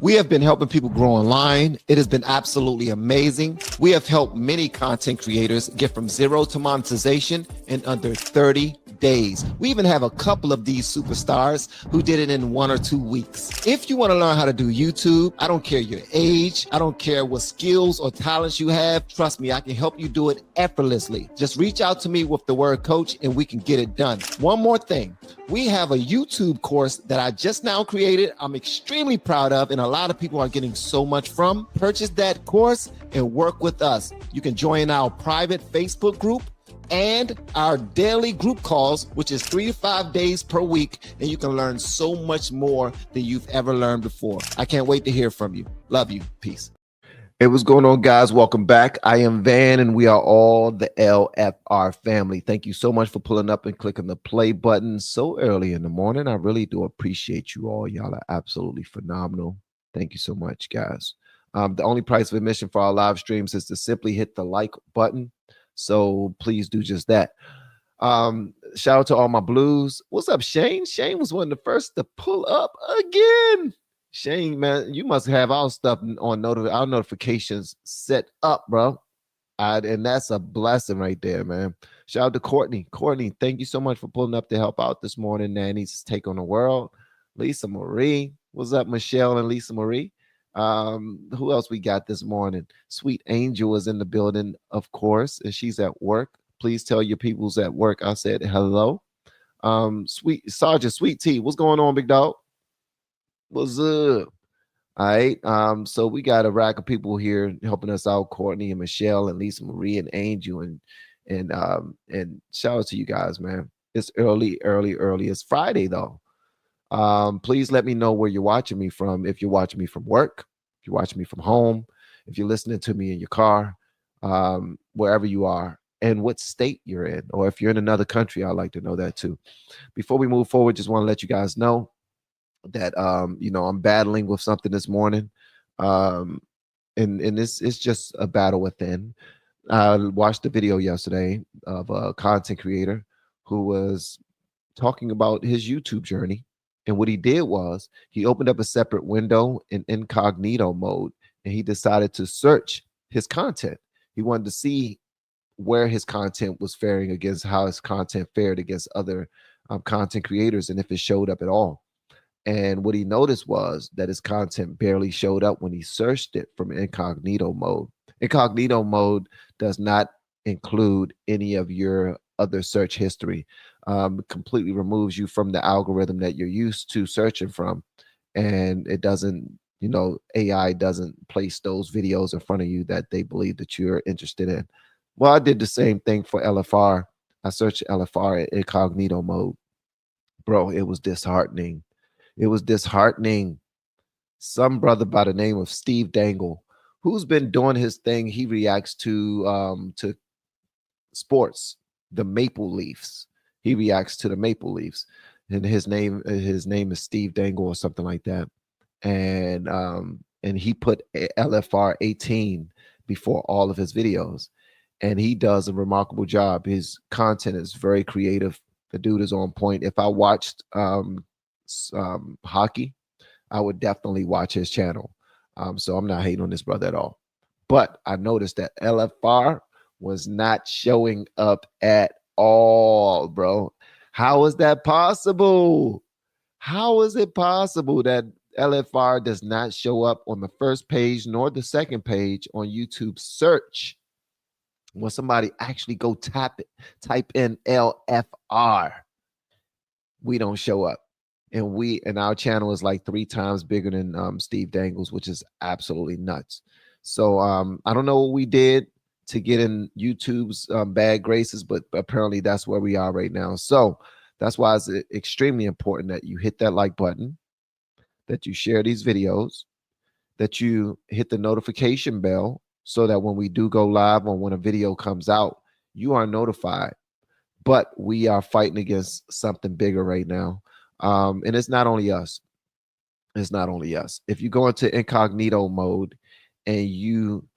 We have been helping people grow online. It has been absolutely amazing. We have helped many content creators get from zero to monetization in under 30 days. We even have a couple of these superstars who did it in 1 or 2 weeks. If you want to learn how to do YouTube, I don't care your age, I don't care what skills or talents you have. Trust me, I can help you do it effortlessly. Just reach out to me with the word coach and we can get it done. One more thing. We have a YouTube course that I just now created. I'm extremely proud of, and a lot of people are getting so much from. Purchase that course and work with us. You can join our private Facebook group and our daily group calls, which is 3 to 5 days per week, and you can learn so much more than you've ever learned before. I can't wait to hear from you. Love you. Peace. Hey, what's going on, guys? Welcome back. I am Van, and we are all the LFR family. Thank you so much for pulling up and clicking the play button so early in the morning. I really do appreciate you all. Y'all are absolutely phenomenal. Thank you so much, guys. The only price of admission for our live streams is to simply hit the like button. So please do just that. Shout out to all my blues. What's up, Shane? Shane was one of the first to pull up again. Shane, man, you must have our stuff on our notifications set up, bro. And that's a blessing right there, man. Shout out to Courtney. Courtney, thank you so much for pulling up to help out this morning. Nanny's take on the world. Lisa Marie. What's up, Michelle and Lisa Marie? Who else we got this morning? Sweet Angel is in the building, of course, and she's at work. Please tell your people's at work I said hello. Sweet Sergeant Sweet Tea, what's going on, big dog? What's up? All right. So we got a rack of people here helping us out. Courtney and Michelle and Lisa Marie and Angel and shout out to you guys, man. It's early. It's Friday though. Please let me know where you're watching me from. If you're watching me from work, if you're watching me from home, if you're listening to me in your car, wherever you are, and what state you're in, or if you're in another country, I'd like to know that too. Before we move forward, just want to let you guys know that I'm battling with something this morning, and it's just a battle within. I watched the video yesterday of a content creator who was talking about his YouTube journey, and what he did was he opened up a separate window in incognito mode, and he decided to search his content. He wanted to see where his content was faring against, how his content fared against other content creators, and if it showed up at all. And what he noticed was that his content barely showed up when he searched it from incognito mode. Incognito mode does not include any of your other search history. Completely removes you from the algorithm that you're used to searching from. And it doesn't, AI doesn't place those videos in front of you that they believe that you're interested in. Well, I did the same thing for LFR. I searched LFR in incognito mode. Bro, it was disheartening. It was disheartening. Some brother by the name of Steve Dangle, who's been doing his thing. He reacts to sports, the Maple Leafs. He reacts to the Maple Leafs, and his name is Steve Dangle or something like that. And he put LFR 18 before all of his videos, and he does a remarkable job. His content is very creative. The dude is on point. If I watched hockey, I would definitely watch his channel. So I'm not hating on this brother at all. But I noticed that LFR was not showing up at all, bro. How is that possible? How is it possible that LFR does not show up on the first page nor the second page on YouTube search? When somebody actually go type in LFR, we don't show up. And our channel is like 3 times bigger than Steve Dangle's, which is absolutely nuts. So I don't know what we did to get in YouTube's bad graces, but apparently that's where we are right now. So that's why it's extremely important that you hit that like button, that you share these videos, that you hit the notification bell so that when we do go live or when a video comes out, you are notified. But we are fighting against something bigger right now. And it's not only us. It's not only us. If you go into incognito mode and you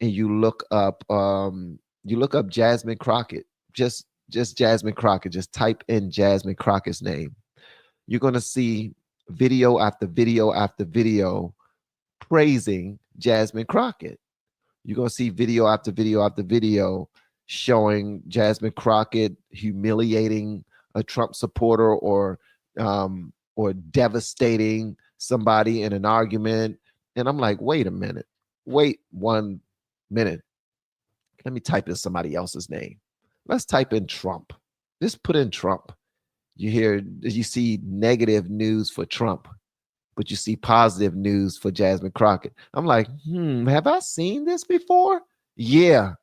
look up Jasmine Crockett, just Jasmine Crockett, just type in Jasmine Crockett's name, you're gonna see video after video after video praising Jasmine Crockett. You're going to see video after video after video showing Jasmine Crockett humiliating a Trump supporter or devastating somebody in an argument. And I'm like, wait a minute. Wait 1 minute. Let me type in somebody else's name. Let's type in Trump. Just put in Trump. You see negative news for Trump, but you see positive news for Jasmine Crockett. I'm like, have I seen this before? Yeah,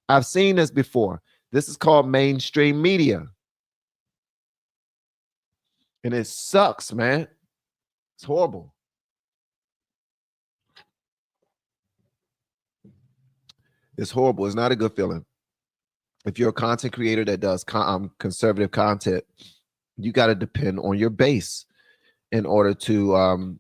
I've seen this before. This is called mainstream media. And it sucks, man. It's horrible. It's horrible. It's not a good feeling. If you're a content creator that does conservative content, you got to depend on your base in order to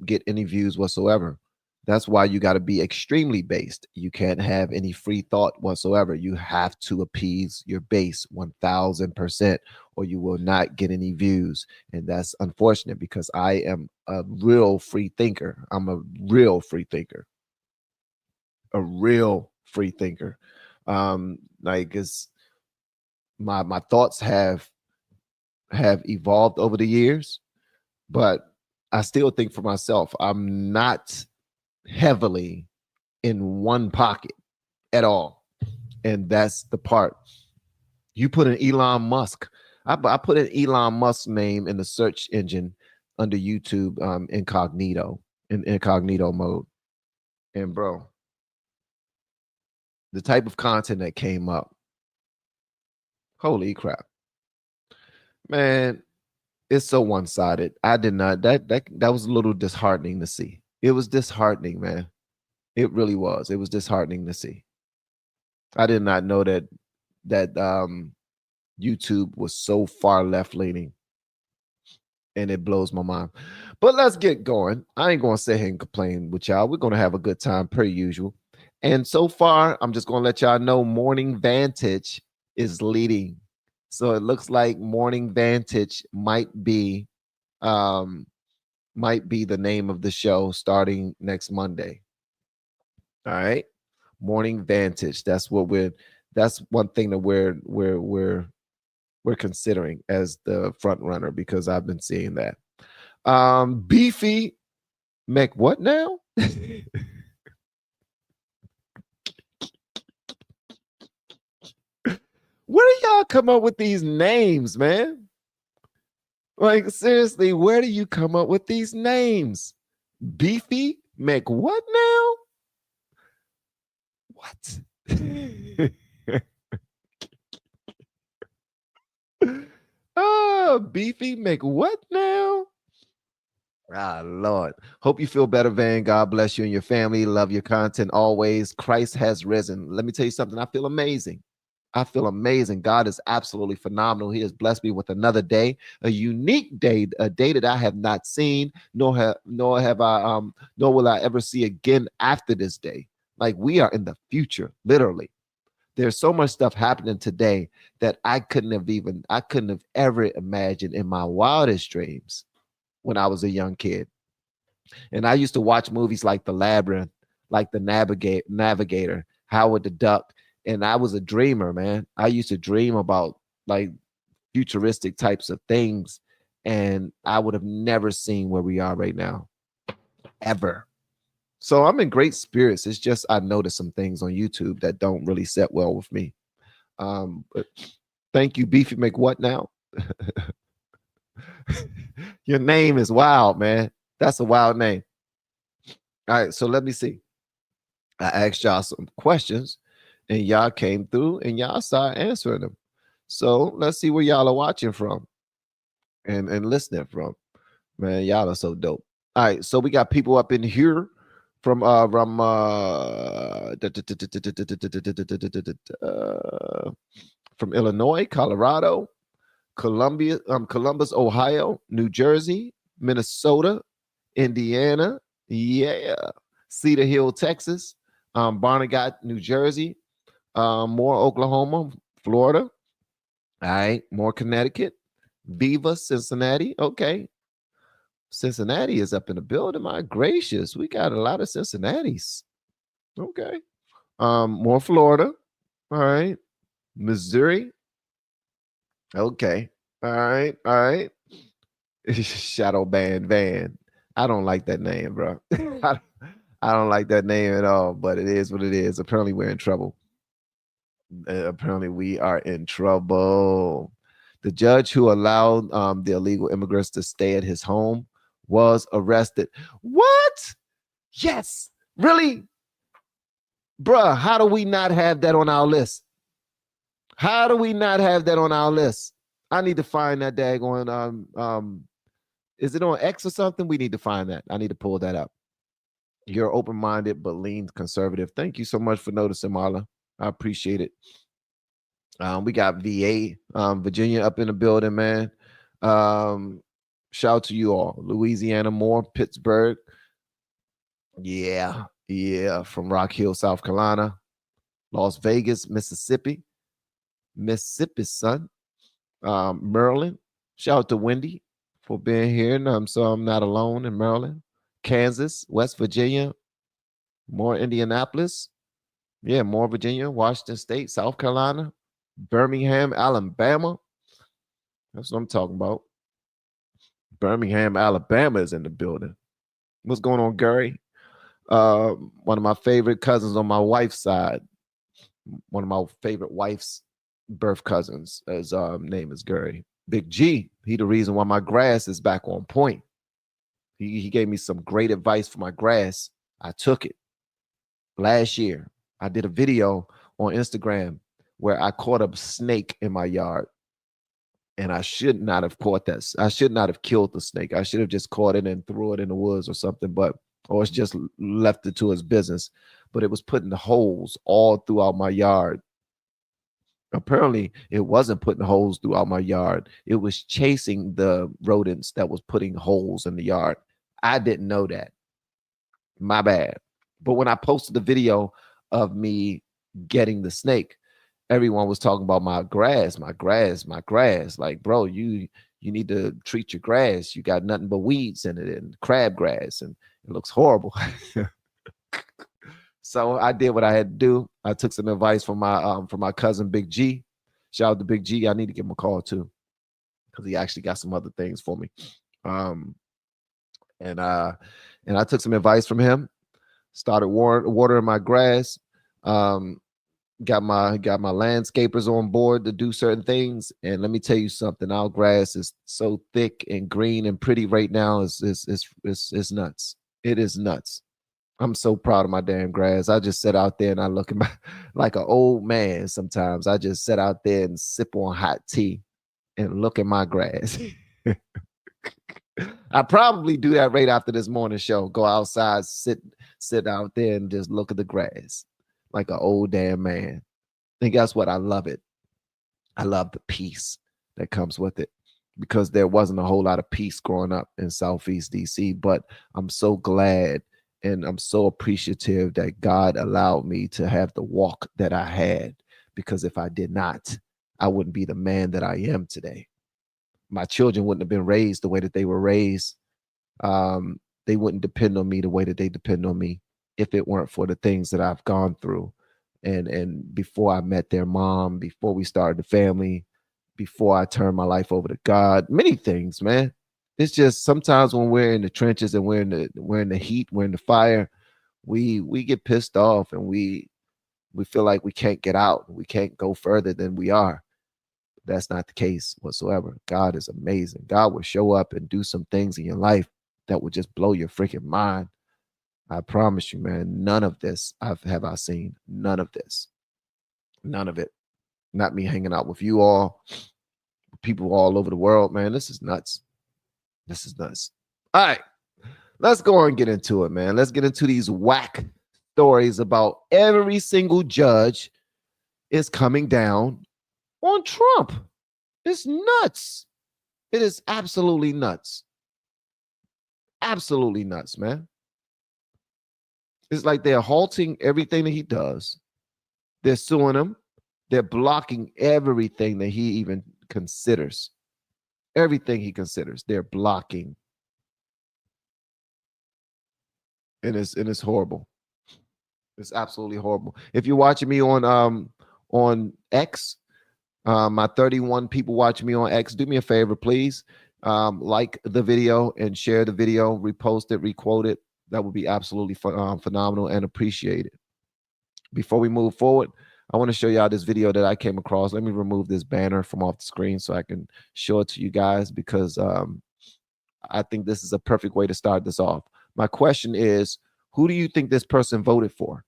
get any views whatsoever. That's why you got to be extremely based. You can't have any free thought whatsoever. You have to appease your base 1000%, or you will not get any views. And that's unfortunate because I am a real free thinker. I'm a real free thinker. A real free thinker. Like it's my thoughts have evolved over the years, but I still think for myself, I'm not heavily in one pocket at all. And that's the part. You put an Elon Musk. I put an Elon Musk name in the search engine under YouTube in incognito mode. And bro, the type of content that came up, holy crap. Man, it's so one-sided. I did not that was a little disheartening to see. It was disheartening, man. It really was. It was disheartening to see. I did not know that YouTube was so far left-leaning, and it blows my mind. But let's get going. I ain't gonna sit here and complain with y'all. We're gonna have a good time per usual. And so far, I'm just gonna let y'all know Morning Vantage is leading. So it looks like Morning Vantage might be the name of the show starting next Monday. All right. Morning Vantage. That's one thing that we're considering as the front runner because I've been seeing that. Beefy Mc what now? Where do y'all come up with these names, man? Like, seriously, where do you come up with these names? Beefy Mc what now? What? Oh, Beefy Mc what now? Ah, Lord. Hope you feel better, Van. God bless you and your family. Love your content always. Christ has risen. Let me tell you something. I feel amazing. I feel amazing. God is absolutely phenomenal. He has blessed me with another day, a unique day, a day that I have not seen, nor will I ever see again after this day. Like we are in the future, literally. There's so much stuff happening today that I couldn't have ever imagined in my wildest dreams when I was a young kid. And I used to watch movies like The Labyrinth, like The Navigator, Howard the Duck. And I was a dreamer, man. I used to dream about like futuristic types of things. And I would have never seen where we are right now, ever. So I'm in great spirits. It's just I noticed some things on YouTube that don't really set well with me. But thank you, Beefy Mc what now? Your name is wild, man. That's a wild name. All right, so let me see. I asked y'all some questions and y'all came through and y'all started answering them. So let's see where y'all are watching from and listening from. Man, y'all are so dope. All right, so we got people up in here from Illinois, Colorado, Columbus, Ohio, New Jersey, Minnesota, Indiana, yeah, Cedar Hill, Texas, Barnegat, New Jersey, more Oklahoma, Florida, all right, more Connecticut, Viva, Cincinnati, okay, Cincinnati is up in the building. My gracious, we got a lot of Cincinnati's. Okay. More Florida. All right. Missouri. Okay. All right. All right. Shadow Band Van. I don't like that name, bro. I don't like that name at all, but it is what it is. Apparently, we're in trouble. Apparently, we are in trouble. The judge who allowed the illegal immigrants to stay at his home was arrested. What? Yes. Really? Bruh, how do we not have that on our list? How do we not have that on our list? I need to find that daggone is it on X or something? We need to find that. I need to pull that up. You're open-minded but lean conservative. Thank you so much for noticing, Marla. I appreciate it. We got VA, Virginia up in the building, man. Shout out to you all. Louisiana, more Pittsburgh. Yeah, from Rock Hill, South Carolina. Las Vegas, Mississippi. Mississippi, son. Maryland. Shout out to Wendy for being here. And so I'm not alone in Maryland. Kansas, West Virginia, more Indianapolis. Yeah, more Virginia, Washington State, South Carolina, Birmingham, Alabama. That's what I'm talking about. Birmingham, Alabama is in the building. What's going on, Gary? One of my favorite cousins on my wife's side. One of my favorite wife's birth cousins. His name is Gary. Big G. He the reason why my grass is back on point. He gave me some great advice for my grass. I took it. Last year, I did a video on Instagram where I caught a snake in my yard. And I should not have caught that. I should not have killed the snake. I should have just caught it and threw it in the woods or something, or it's just left it to his business. But it was putting holes all throughout my yard. Apparently, it wasn't putting holes throughout my yard. It was chasing the rodents that was putting holes in the yard. I didn't know that. My bad. But when I posted the video of me getting the snake, everyone was talking about my grass. Like, bro, you need to treat your grass. You got nothing but weeds in it and crabgrass, and it looks horrible. So I did what I had to do. I took some advice from my cousin Big G. Shout out to Big G. I need to give him a call too, because he actually got some other things for me. And I took some advice from him. Started watering my grass. Got my landscapers on board to do certain things. And let me tell you something. Our grass is so thick and green and pretty right now. It's nuts. It is nuts. I'm so proud of my damn grass. I just sit out there and I look at my like an old man sometimes. I just sit out there and sip on hot tea and look at my grass. I probably do that right after this morning show. Go outside, sit out there and just look at the grass like an old damn man. And guess what? I love it. I love the peace that comes with it, because there wasn't a whole lot of peace growing up in Southeast DC. But I'm so glad and I'm so appreciative that God allowed me to have the walk that I had, because if I did not, I wouldn't be the man that I am today. My children wouldn't have been raised the way that they were raised. They wouldn't depend on me the way that they depend on me if it weren't for the things that I've gone through. And before I met their mom, before we started the family, before I turned my life over to God, many things, man. It's just sometimes when we're in the trenches and we're in the heat, we're in the fire, we get pissed off and we feel like we can't get out. We can't go further than we are. That's not the case whatsoever. God is amazing. God will show up and do some things in your life that will just blow your freaking mind. I promise you, man, none of this have I seen. None of this. None of it. Not me hanging out with you all, people all over the world, man. This is nuts. This is nuts. All right. Let's go and get into it, man. Let's get into these whack stories about every single judge is coming down on Trump. It's nuts. It is absolutely nuts. Absolutely nuts, man. It's like they're halting everything that he does. They're suing him. They're blocking everything that he even considers. Everything he considers, they're blocking. and it's horrible. It's absolutely horrible. If you're watching me on X, my 31 people watching me on X, do me a favor, please. Like the video and share the video, repost it, requote it. That would be absolutely phenomenal and appreciated. Before we move forward, I want to show y'all this video that I came across. Let me remove this banner from off the screen so I can show it to you guys, because I think this is a perfect way to start this off. My question is, who do you think this person voted for?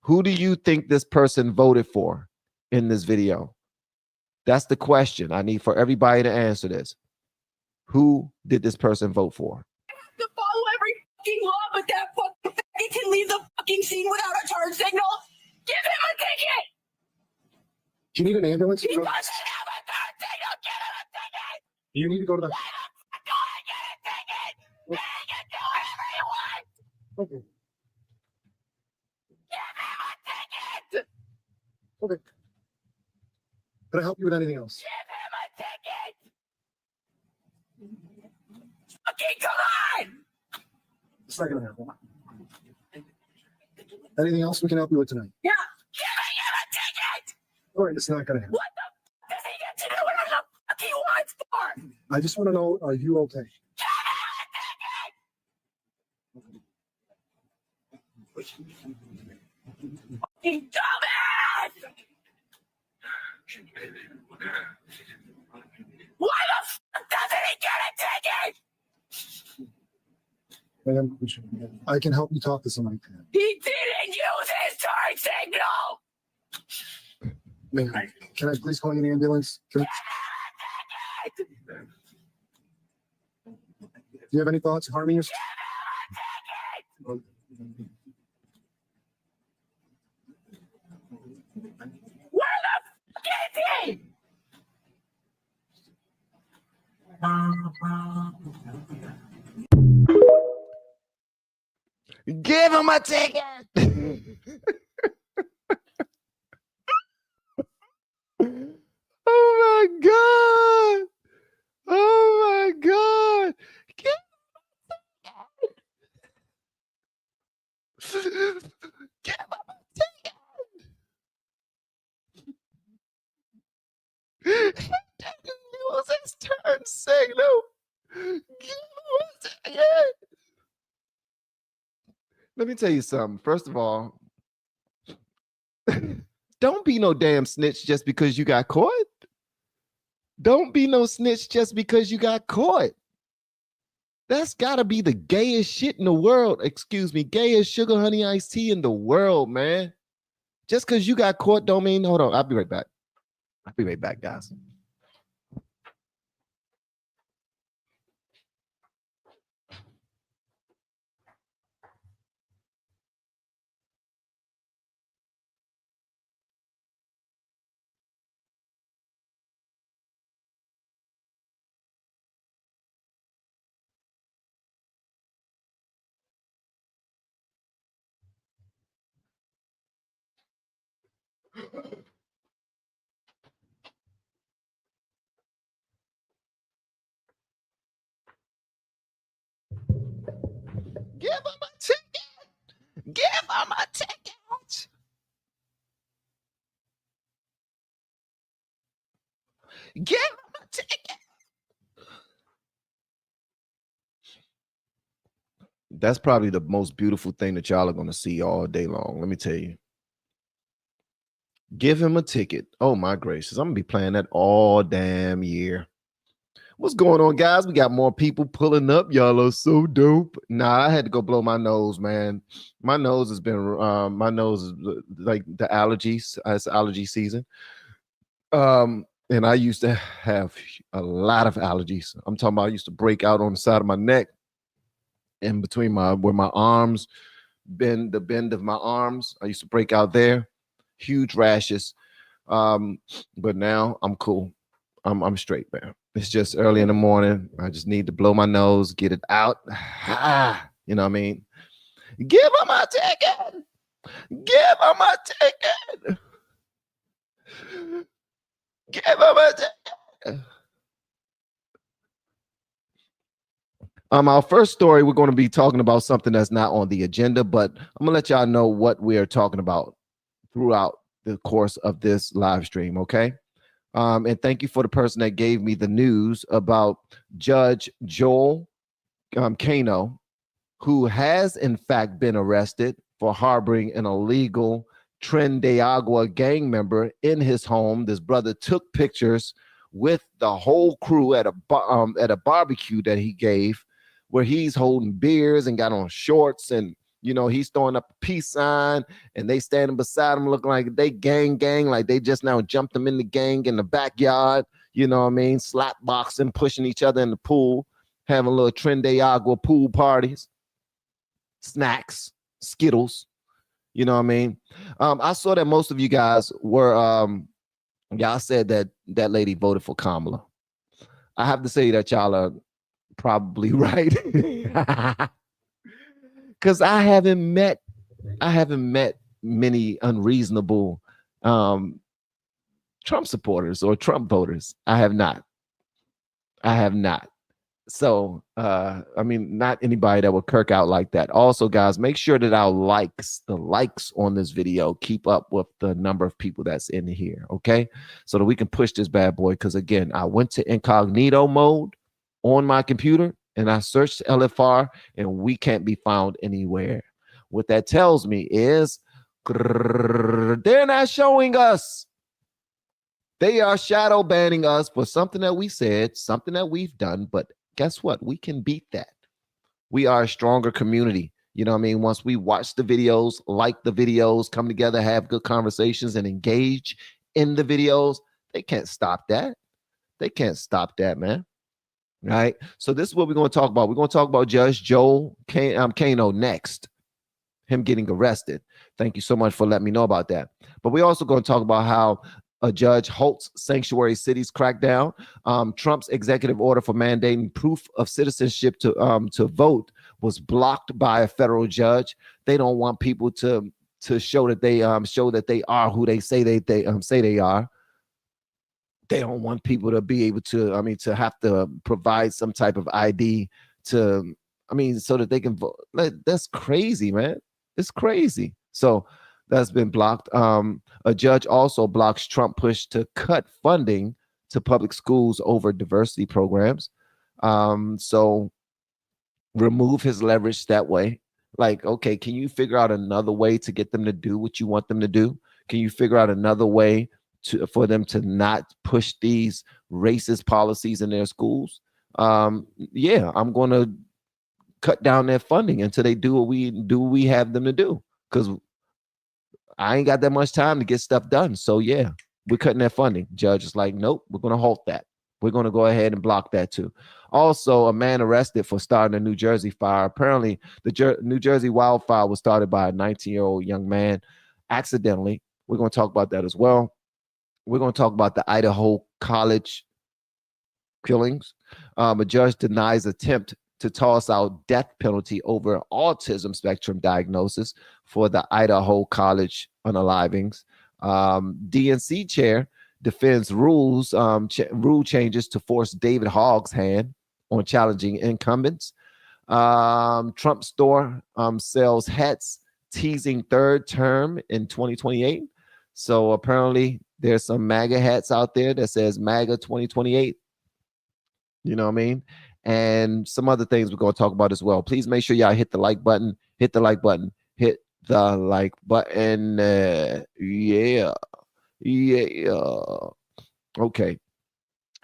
Who do you think this person voted for in this video? That's the question I need for everybody to answer this. Who did this person vote for? To follow every fucking law, but that fucking faggot can leave the fucking scene without a turn signal. Give him a ticket. Do you need an ambulance? He doesn't have a turn signal. Give him a ticket. You need to go to the. Let him go and get a ticket. He can do whatever he wants. Okay. Give him a ticket. Okay. Can I help you with anything else? Give him a ticket. Okay, come on. It's not gonna happen. Anything else we can help you with tonight? Yeah, giving him a ticket. All right, it's not gonna happen. What the fuck does he get to do whatever the fuck he wants for? I just want to know, are you okay? Fucking dumbass! Why the fuck doesn't he get a ticket? Ma'am, I can help you talk to somebody. He didn't use his turn signal! Ma'am, can I please call you an ambulance? Do you have any thoughts of harming yourself? Where the fuck is he? Give him a ticket. Oh my God. Oh my God. Give him a ticket. He didn't use his turn signal. Give him a ticket. Let me tell you something. First of all, don't be no damn snitch just because you got caught. Don't be no snitch just because you got caught. That's got to be the gayest shit in the world. Excuse me, gayest sugar honey iced tea in the world, man. Just because you got caught don't mean, hold on, I'll be right back. I'll be right back, guys. Give him a ticket. Give him a ticket. Give him a ticket. That's probably the most beautiful thing that y'all are going to see all day long. Let me tell you. Give him a ticket. Oh, my gracious. I'm going to be playing that all damn year. What's going on, guys? We got more people pulling up. Y'all are so dope. Nah, I had to go blow my nose, man. My nose has been, my nose is like the allergies. It's allergy season. And I used to have a lot of allergies. I'm talking about I used to break out on the side of my neck and between where my arms bend, the bend of my arms. I used to break out there. Huge rashes. But now I'm cool. I'm straight, man. It's just early in the morning. I just need to blow my nose, get it out. You know what I mean? Give him a ticket. Give him a ticket. Give him a ticket. Our first story, we're going to be talking about something that's not on the agenda, but I'm gonna let y'all know what we are talking about throughout the course of this live stream. Okay. And thank you for the person that gave me the news about Judge Joel Kano, who has in fact been arrested for harboring an illegal Tren de Agua gang member in his home. This brother took pictures with the whole crew at a barbecue that he gave, where he's holding beers and got on shorts, and he's throwing up a peace sign, and they standing beside him looking like they gang, like they just now jumped him in the gang in the backyard. You know what I mean? Slap boxing, pushing each other in the pool, having little Tren de Agua pool parties, snacks, Skittles. You know what I mean? I saw that most of you guys were, y'all said that lady voted for Kamala. I have to say that y'all are probably right. Because I haven't met many unreasonable Trump supporters or Trump voters. I have not. So, I mean, not anybody that would kirk out like that. Also, guys, make sure that the likes on this video keep up with the number of people that's in here, okay? So that we can push this bad boy. Because again, I went to incognito mode on my computer and I searched LFR and we can't be found anywhere. What that tells me is they're not showing us. They are shadow banning us for something that we said, something that we've done, but guess what? We can beat that. We are a stronger community. You know what I mean? Once we watch the videos, like the videos, come together, have good conversations, and engage in the videos, they can't stop that. They can't stop that, man. Right? So this is what we're going to talk about. We're going to talk about Judge Joel Kano next. Him getting arrested. Thank you so much for letting me know about that. But we're also going to talk about how a judge halts sanctuary cities crackdown. Trump's executive order for mandating proof of citizenship to vote was blocked by a federal judge. They don't want people to show that they are who they say they are. They don't want people to be able to to have to provide some type of ID so that they can vote. That's crazy, man. It's crazy. So that's been blocked. A judge also blocks Trump push to cut funding to public schools over diversity programs. So remove his leverage that way. Like, okay, can you figure out another way to get them to do what you want them to do? Can you figure out another way for them to not push these racist policies in their schools? Yeah, I'm going to cut down their funding until they do what we have them to do, because I ain't got that much time to get stuff done. So yeah, we're cutting their funding. Judge is like, nope, we're going to halt that. We're going to go ahead and block that too. Also, a man arrested for starting a New Jersey fire. Apparently, the New Jersey wildfire was started by a 19-year-old young man accidentally. We're going to talk about that as well. We're going to talk about the Idaho college killings. A judge denies attempt to toss out death penalty over autism spectrum diagnosis for the Idaho college unalivings. DNC chair defends rule changes to force David Hogg's hand on challenging incumbents. Trump store sells hats teasing third term in 2028. So apparently there's some MAGA hats out there that says MAGA 2028. You know what I mean? And some other things we're going to talk about as well. Please make sure y'all hit the like button. Hit the like button. Hit the like button. Yeah. Okay.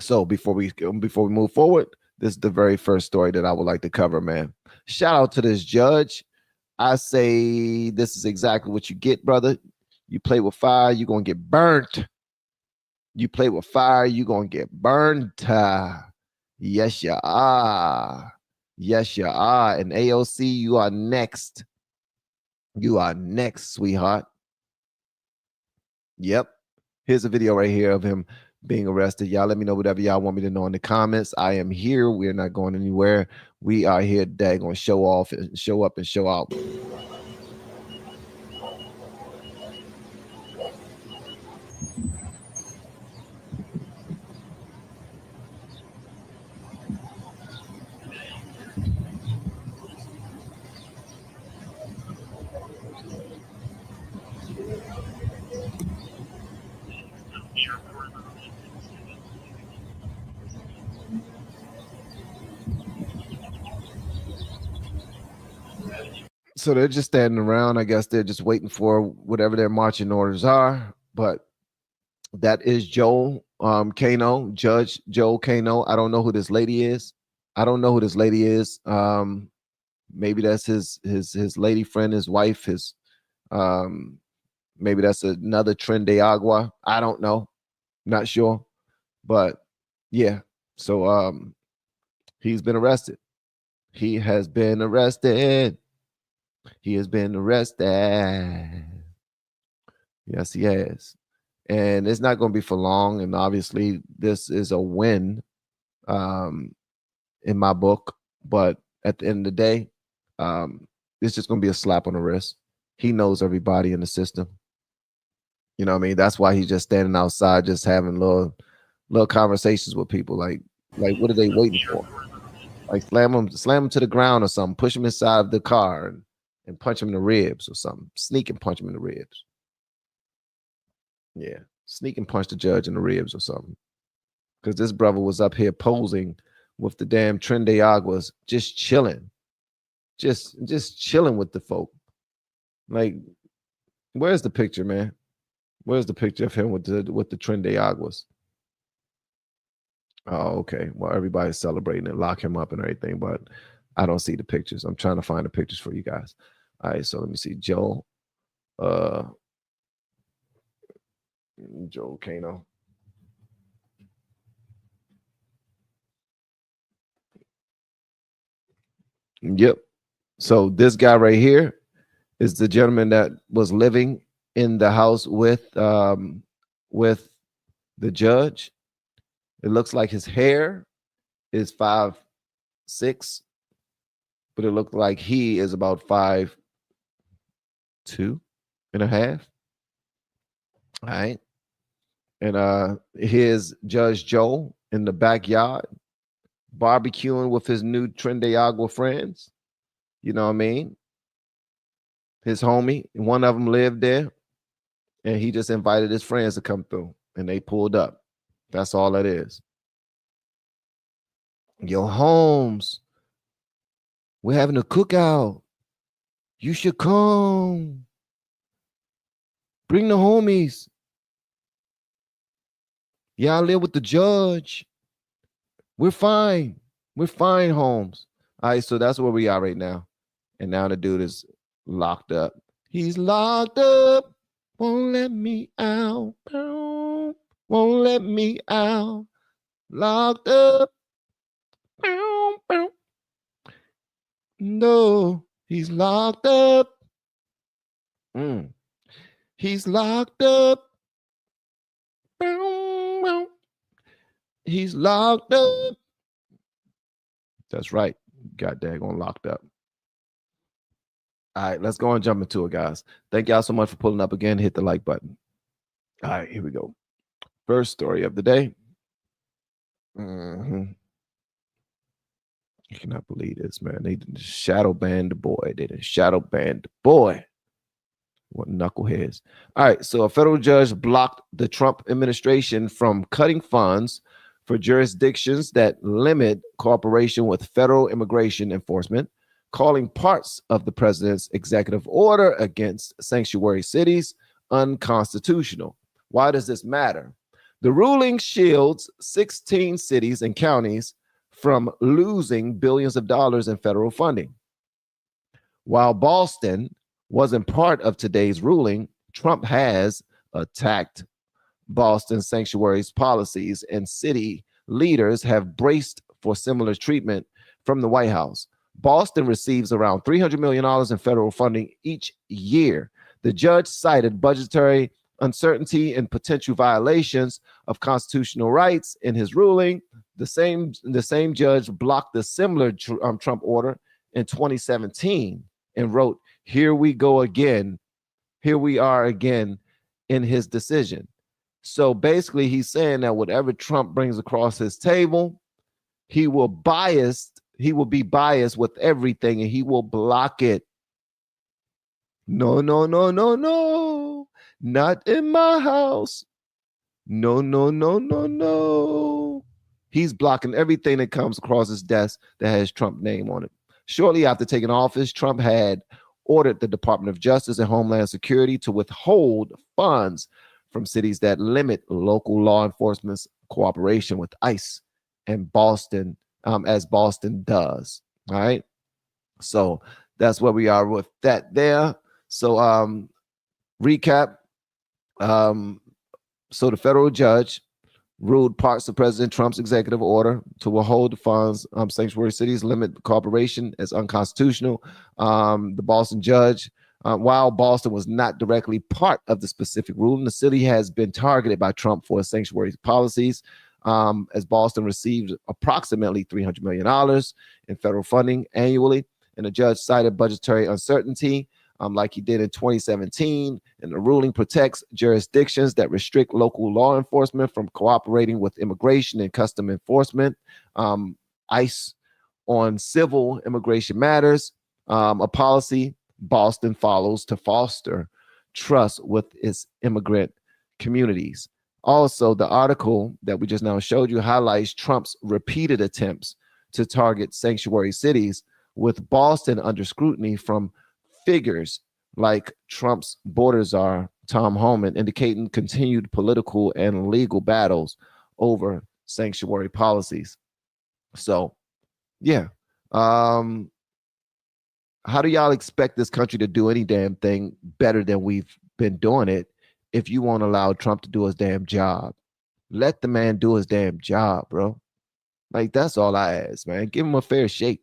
So before we move forward, this is the very first story that I would like to cover, man. Shout out to this judge. I say this is exactly what you get, brother. You play with fire, you're going to get burnt. You play with fire, you're going to get burnt. Yes, you are. Yes, you are. And AOC, you are next. You are next, sweetheart. Yep. Here's a video right here of him being arrested. Y'all let me know whatever y'all want me to know in the comments. I am here. We're not going anywhere. We are here today. Going to show off and show up and show out. So they're just standing around. I guess they're just waiting for whatever their marching orders are. But that is Joel Kano, Judge Joel Kano. I don't know who this lady is. Maybe that's his lady friend, his wife, his maybe that's another Tren de Agua. I don't know. Not sure. But yeah. So he's been arrested. He has been arrested. He has been arrested. Yes, he has. And it's not going to be for long. And obviously, this is a win in my book. But at the end of the day, it's just going to be a slap on the wrist. He knows everybody in the system. You know what I mean? That's why he's just standing outside, just having little conversations with people. Like what are they waiting for? Like slam him to the ground or something, push him inside of the car and punch him in the ribs or something. Sneak and punch him in the ribs. Yeah, sneak and punch the judge in the ribs or something. Because this brother was up here posing with the damn Tren de Aguas, just chilling. Just chilling with the folk. Like, where's the picture, man? Where's the picture of him with the Tren de Aguas? Oh, okay. Well, everybody's celebrating and lock him up and everything, but I don't see the pictures. I'm trying to find the pictures for you guys. All right, so let me see. Joel Kano. Yep. So this guy right here is the gentleman that was living in the house with the judge. It looks like his hair is 5'6", but it looked like he is about 5'2.5". All right. And here's Judge Joe in the backyard barbecuing with his new Tren de Agua friends. You know what I mean? His homie, one of them lived there, and he just invited his friends to come through, and they pulled up. That's all it is. Yo, Holmes, we're having a cookout. You should come. Bring the homies. Yeah, I live with the judge. We're fine. We're fine, Holmes. All right, so that's where we are right now. And now the dude is locked up. He's locked up. Won't let me out. Won't let me out. Locked up. No, he's locked up. He's locked up. He's locked up. That's right. Got daggone locked up. All right, let's go and jump into it, guys. Thank y'all so much for pulling up again. Hit the like button. All right, here we go. First story of the day. I cannot believe this, man. They did shadow banned the boy. They did shadow banned the boy. What knuckleheads. All right, so a federal judge blocked the Trump administration from cutting funds for jurisdictions that limit cooperation with federal immigration enforcement, calling parts of the president's executive order against sanctuary cities unconstitutional. Why does this matter? The ruling shields 16 cities and counties from losing billions of dollars in federal funding. While Boston wasn't part of today's ruling, Trump has attacked Boston sanctuary's policies, and city leaders have braced for similar treatment from the White House. Boston receives around $300 million in federal funding each year. The judge cited budgetary uncertainty and potential violations of constitutional rights in his ruling. The same judge blocked the similar Trump order in 2017 and wrote, "Here we go again. Here we are again," in his decision. So basically, he's saying that whatever Trump brings across his table, he will be biased with everything, and he will block it. No, no, no, no, no. Not in my house. No, no, no, no, no. He's blocking everything that comes across his desk that has Trump name on it. Shortly after taking office, Trump had ordered the Department of Justice and Homeland Security to withhold funds from cities that limit local law enforcement's cooperation with ICE and Boston, as Boston does. All right. So that's where we are with that there. So recap. So the federal judge ruled parts of President Trump's executive order to withhold the funds, sanctuary cities limit cooperation as unconstitutional. The Boston judge, while Boston was not directly part of the specific ruling, the city has been targeted by Trump for sanctuary policies, as Boston received approximately $300 million in federal funding annually. And the judge cited budgetary uncertainty, like he did in 2017. And the ruling protects jurisdictions that restrict local law enforcement from cooperating with immigration and custom enforcement, ICE, on civil immigration matters, a policy Boston follows to foster trust with its immigrant communities. Also, the article that we just now showed you highlights Trump's repeated attempts to target sanctuary cities, with Boston under scrutiny from figures like Trump's border czar, Tom Homan, indicating continued political and legal battles over sanctuary policies. So, yeah. How do y'all expect this country to do any damn thing better than we've been doing it if you won't allow Trump to do his damn job? Let the man do his damn job, bro. Like, that's all I ask, man. Give him a fair shake.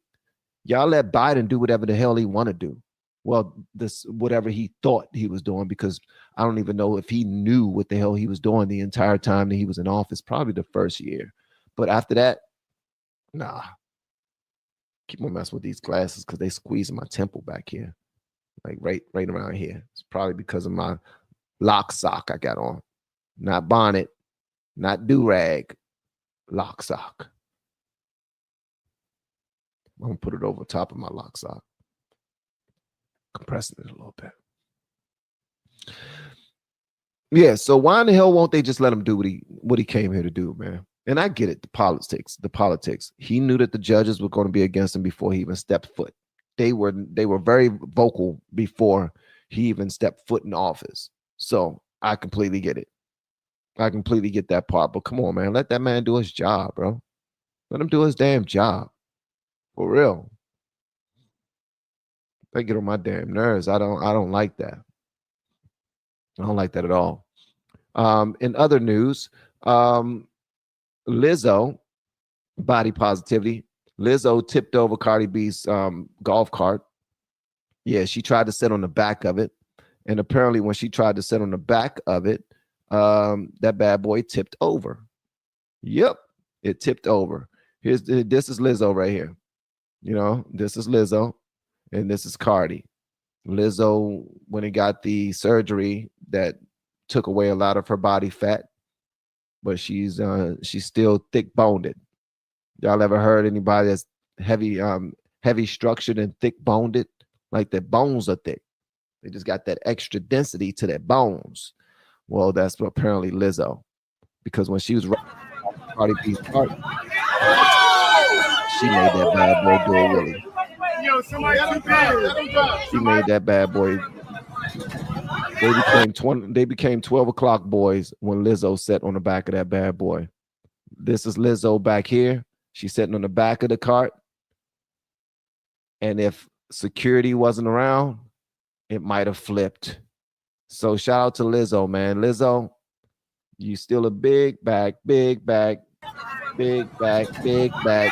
Y'all let Biden do whatever the hell he want to do. Well, this whatever he thought he was doing, because I don't even know if he knew what the hell he was doing the entire time that he was in office, probably the first year. But after that, nah. Keep on messing with these glasses because they squeezing my temple back here. Like right around here. It's probably because of my lock sock I got on. Not bonnet, not do-rag, lock sock. I'm gonna put it over top of my lock sock. Compressing it a little bit. Yeah, so why in the hell won't they just let him do what he came here to do, man? And I get it, the politics. He knew that the judges were going to be against him before he even stepped foot. They were very vocal before he even stepped foot in office. So I completely get it. I completely get that part. But come on, man, let that man do his job, bro. Let him do his damn job. For real. They get on my damn nerves. I don't like that. I don't like that at all. In other news, Lizzo, body positivity. Lizzo tipped over Cardi B's golf cart. Yeah, she tried to sit on the back of it. And apparently when she tried to sit on the back of it, that bad boy tipped over. Yep, it tipped over. This is Lizzo right here. You know, this is Lizzo and this is Cardi. Lizzo, when he got the surgery that took away a lot of her body fat, but she's still thick boned. Y'all ever heard anybody that's heavy structured and thick boned? Like their bones are thick. They just got that extra density to their bones. Well, that's apparently Lizzo, because when she was Cardi B's part, she made that bad boy do a willy. She made that bad boy. They became 12 o'clock boys when Lizzo sat on the back of that bad boy. This is Lizzo back here. She's sitting on the back of the cart. And if security wasn't around, it might have flipped. So shout out to Lizzo, man. Lizzo, you still a big bag, big bag, big bag, big bag.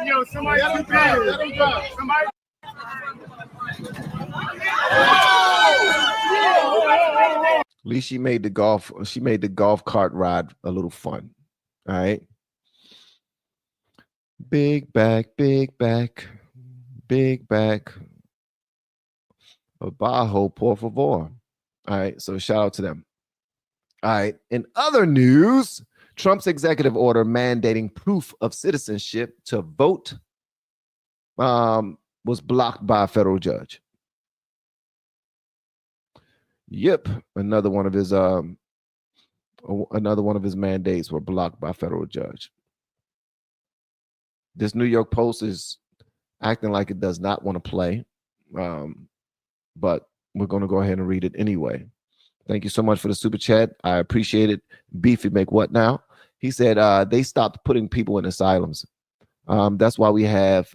Yo, somebody let him drop. Somebody. At least she made the golf cart ride a little fun. All right. Big back, big back, big back. Abajo, por favor. All right. So shout out to them. All right. In other news, Trump's executive order mandating proof of citizenship to vote was blocked by a federal judge. Yep, another one of his mandates were blocked by a federal judge. This New York Post is acting like it does not want to play, but we're going to go ahead and read it anyway. Thank you so much for the super chat. I appreciate it. Beefy make what now? He said they stopped putting people in asylums. That's why we have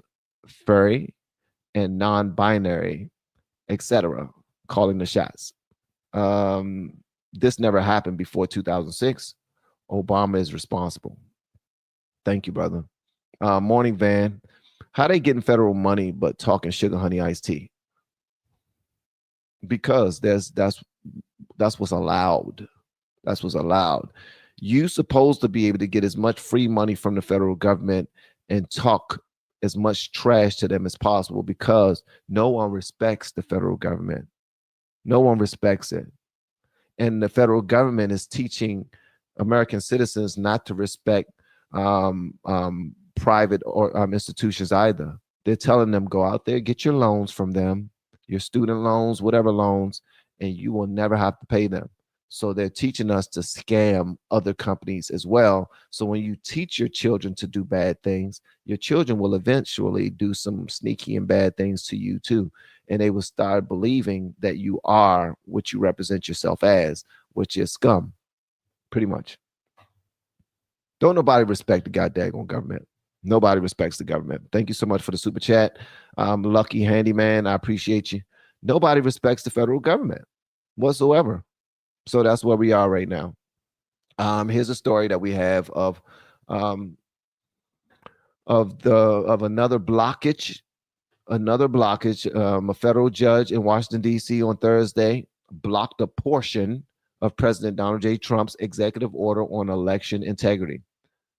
furry and non-binary, etc., calling the shots. This never happened before 2006. Obama is responsible. Thank you, brother. Morning Van. How they getting federal money but talking sugar honey iced tea? Because that's what's allowed. That's what's allowed. You supposed to be able to get as much free money from the federal government and talk as much trash to them as possible, because no one respects the federal government. No one respects it. And the federal government is teaching American citizens not to respect private or institutions either. They're telling them, go out there, get your loans from them, your student loans, whatever loans, and you will never have to pay them. So they're teaching us to scam other companies as well. So when you teach your children to do bad things, your children will eventually do some sneaky and bad things to you too. And they will start believing that you are what you represent yourself as, which is scum, pretty much. Don't nobody respect the goddamn government. Nobody respects the government. Thank you so much for the super chat. Lucky Handyman, I appreciate you. Nobody respects the federal government whatsoever. So that's where we are right now. Here's a story that we have of another blockage. A federal judge in Washington, D.C. on Thursday blocked a portion of President Donald J. Trump's executive order on election integrity,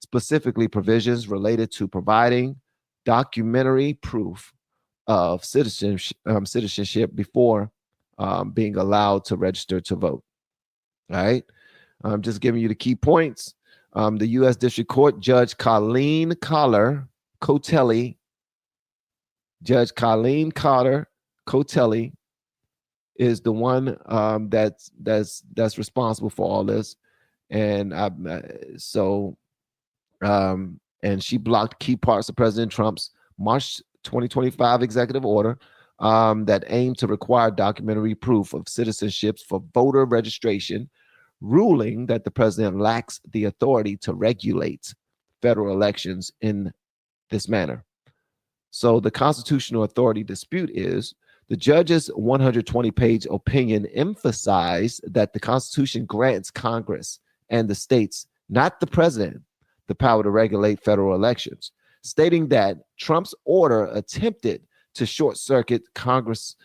specifically provisions related to providing documentary proof of citizenship before being allowed to register to vote. All right. I'm just giving you the key points. The U.S. District Court Judge Colleen Cotelli is the one that's responsible for all this, and and she blocked key parts of President Trump's March 2025 executive order that aimed to require documentary proof of citizenships for voter registration, ruling that the president lacks the authority to regulate federal elections in this manner. So the constitutional authority dispute is the judge's 120-page opinion emphasized that the Constitution grants Congress and the states, not the president, the power to regulate federal elections, stating that Trump's order attempted to short-circuit Congress's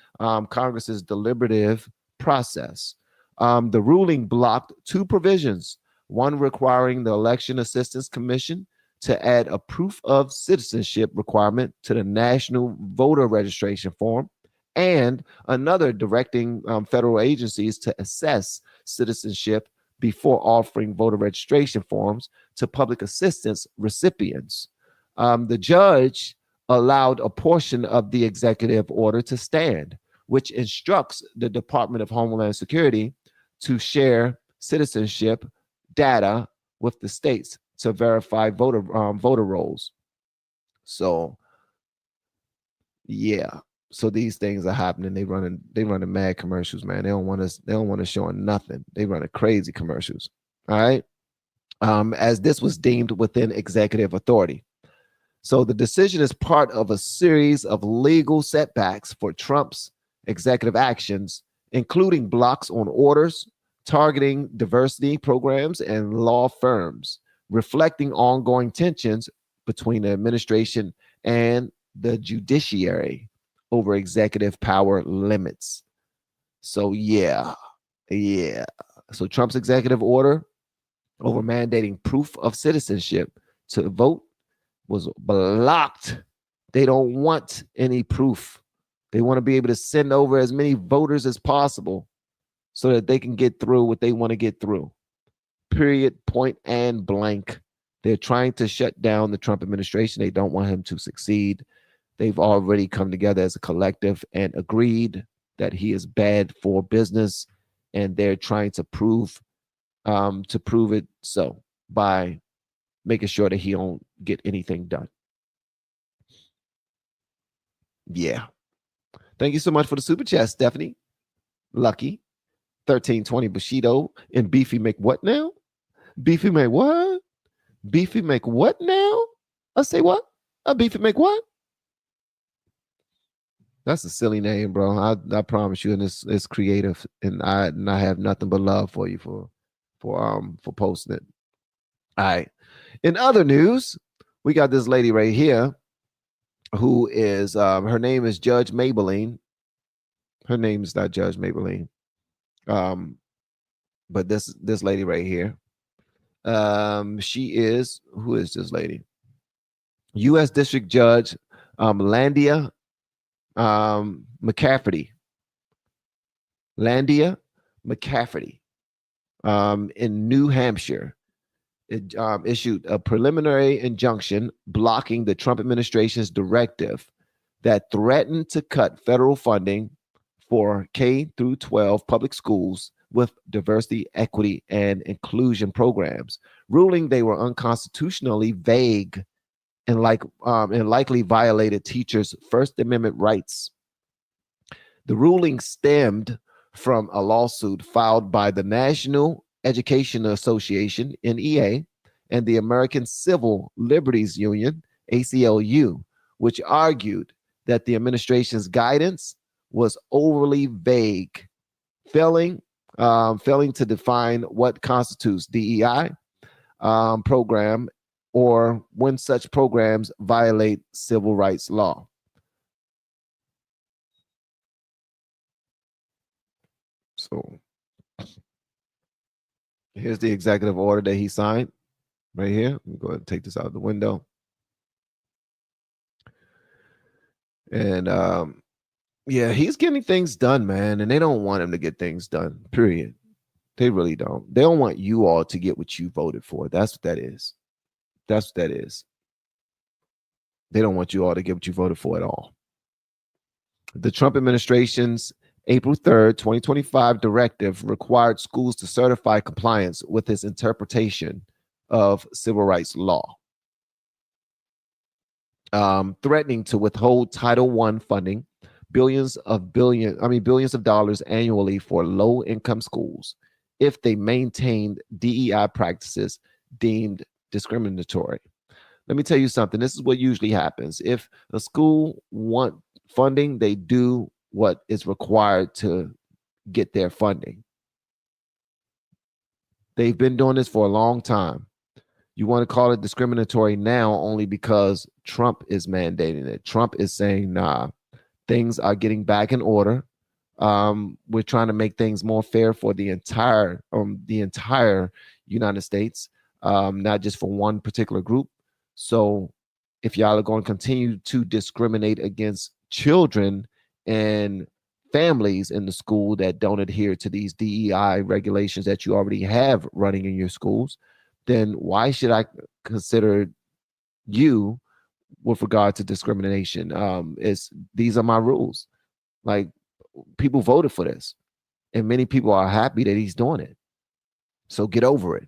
deliberative process. The ruling blocked two provisions, one requiring the Election Assistance Commission to add a proof of citizenship requirement to the National Voter Registration Form, and another directing federal agencies to assess citizenship before offering voter registration forms to public assistance recipients. The judge allowed a portion of the executive order to stand, which instructs the Department of Homeland Security to share citizenship data with the states to verify voter rolls. So, yeah. So these things are happening. They running mad commercials, man. They don't want to show nothing. They running crazy commercials. All right. As this was deemed within executive authority. So the decision is part of a series of legal setbacks for Trump's executive actions, including blocks on orders targeting diversity programs and law firms, reflecting ongoing tensions between the administration and the judiciary over executive power limits. So yeah. So Trump's executive order over mandating proof of citizenship to vote was blocked. They don't want any proof. They want to be able to send over as many voters as possible so that they can get through what they want to get through. Period, point, and blank. They're trying to shut down the Trump administration. They don't want him to succeed. They've already come together as a collective and agreed that he is bad for business, and they're trying to prove it so by making sure that he don't get anything done. Yeah. Thank you so much for the super chat, Stephanie. Lucky. 1320 Bushido and Beefy make what now? Beefy make what? Beefy make what now? I say what? A Beefy make what? That's a silly name, bro. I promise you, and it's creative, and I have nothing but love for you for posting it. All right. In other news, we got this lady right here who is her name is Judge Maybelline. Her name is not Judge Maybelline. But this lady right here. She is, who is this lady? U.S. District Judge Landia McCafferty. Landia McCafferty in New Hampshire. It issued a preliminary injunction blocking the Trump administration's directive that threatened to cut federal funding for K through 12 public schools with diversity, equity, and inclusion programs, ruling they were unconstitutionally vague and likely violated teachers' First Amendment rights. The ruling stemmed from a lawsuit filed by the National Education Association, NEA, and the American Civil Liberties Union, ACLU, which argued that the administration's guidance was overly vague, failing to define what constitutes DEI program or when such programs violate civil rights law. So here's the executive order that he signed right here. Let me go ahead and take this out of the window. And yeah, he's getting things done, man. And they don't want him to get things done, period. They really don't. They don't want you all to get what you voted for. That's what that is. That's what that is. They don't want you all to get what you voted for at all. The Trump administration's April 3rd, 2025 directive required schools to certify compliance with its interpretation of civil rights law, threatening to withhold Title I funding, billions of dollars annually for low-income schools if they maintained DEI practices deemed discriminatory. Let me tell you something. This is what usually happens. If a school want funding, they do what is required to get their funding. They've been doing this for a long time. You want to call it discriminatory now only because Trump is mandating it. Trump is saying, nah, things are getting back in order. We're trying to make things more fair for the entire United States, not just for one particular group. So if y'all are going to continue to discriminate against children and families in the school that don't adhere to these DEI regulations that you already have running in your schools, then why should I consider you with regard to discrimination? These are my rules. Like, people voted for this, and many people are happy that he's doing it. So get over it.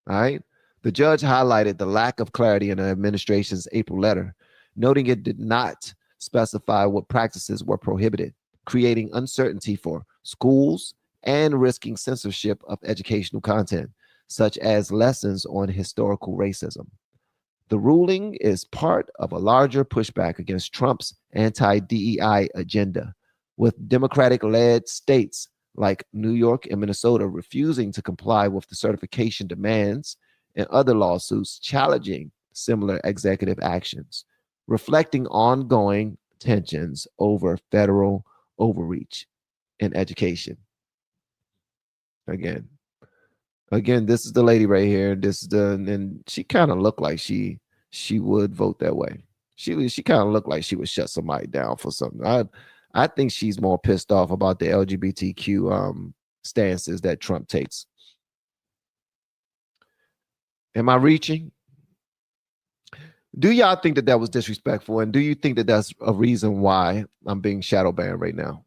All right. The judge highlighted the lack of clarity in the administration's April letter, noting it did not specify what practices were prohibited, creating uncertainty for schools and risking censorship of educational content, such as lessons on historical racism. The ruling is part of a larger pushback against Trump's anti-DEI agenda, with Democratic-led states like New York and Minnesota refusing to comply with the certification demands and other lawsuits challenging similar executive actions, reflecting ongoing tensions over federal overreach in education. Again, this is the lady right here. And she kind of looked like she would vote that way. She kind of looked like she would shut somebody down for something. I think she's more pissed off about the LGBTQ stances that Trump takes. Am I reaching? Do y'all think that was disrespectful? And do you think that that's a reason why I'm being shadow banned right now?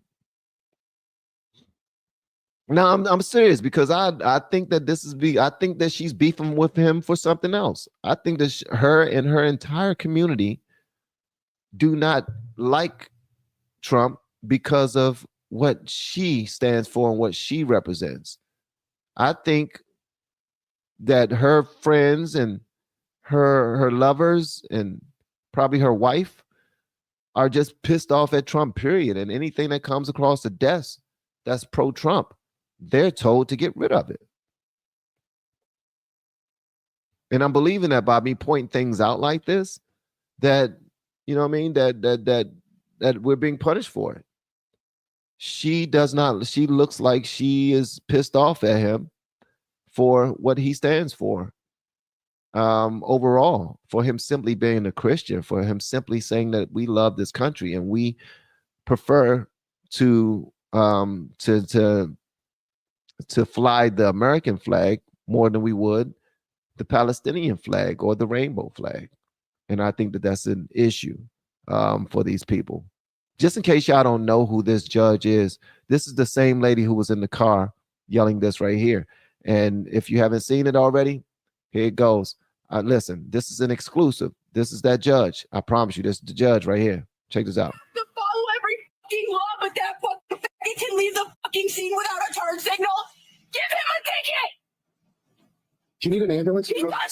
No, I'm serious, because I think that I think that she's beefing with him for something else. I think that her and her entire community do not like Trump because of what she stands for and what she represents. I think that her friends and her lovers and probably her wife are just pissed off at Trump, period. And anything that comes across the desk that's pro-Trump, they're told to get rid of it. And I'm believing that by me pointing things out like this, that, you know what I mean, that we're being punished for it. She looks like she is pissed off at him for what he stands for. Overall, for him simply being a Christian, for him simply saying that we love this country and we prefer to fly the American flag more than we would the Palestinian flag or the rainbow flag. And I think that that's an issue for these people. Just in case y'all don't know who this judge is, this is the same lady who was in the car yelling this right here. And if you haven't seen it already, here it goes. Listen, this is an exclusive. This is that judge. I promise you, this is the judge right here. Check this out. To follow every fucking law, but that fucking faggot can leave the fucking scene without a turn signal. Give him a ticket. Do you need an ambulance? He doesn't have a turn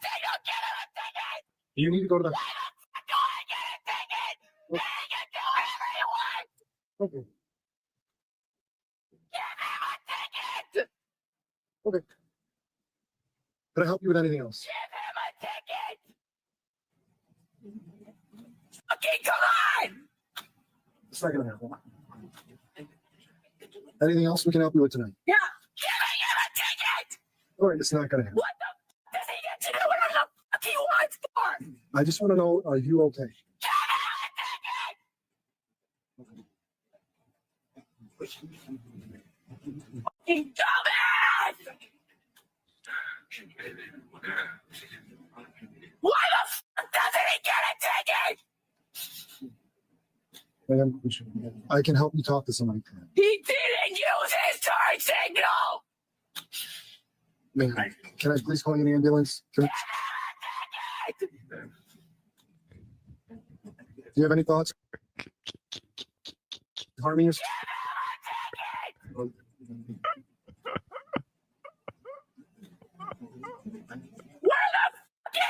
signal. Give him a ticket. You need to go to the. Why the fuck do I get a ticket? They can do whatever he wants. Okay. Give him a ticket. Okay. Can I help you with anything else? Give him a ticket. Okay, come on. It's not gonna happen. Anything else we can help you with tonight? Yeah, giving him a ticket. All right, it's not gonna happen. What the does he get to do whatever the fuck he wants for? I just want to know, are you okay? Fucking dumbass! Why the fuck doesn't he get a ticket? Ma'am, I can help you talk to somebody. He didn't use his turn signal! Ma'am, can I please call you an ambulance? Do you have any thoughts? Harming yourself? Where the fuck is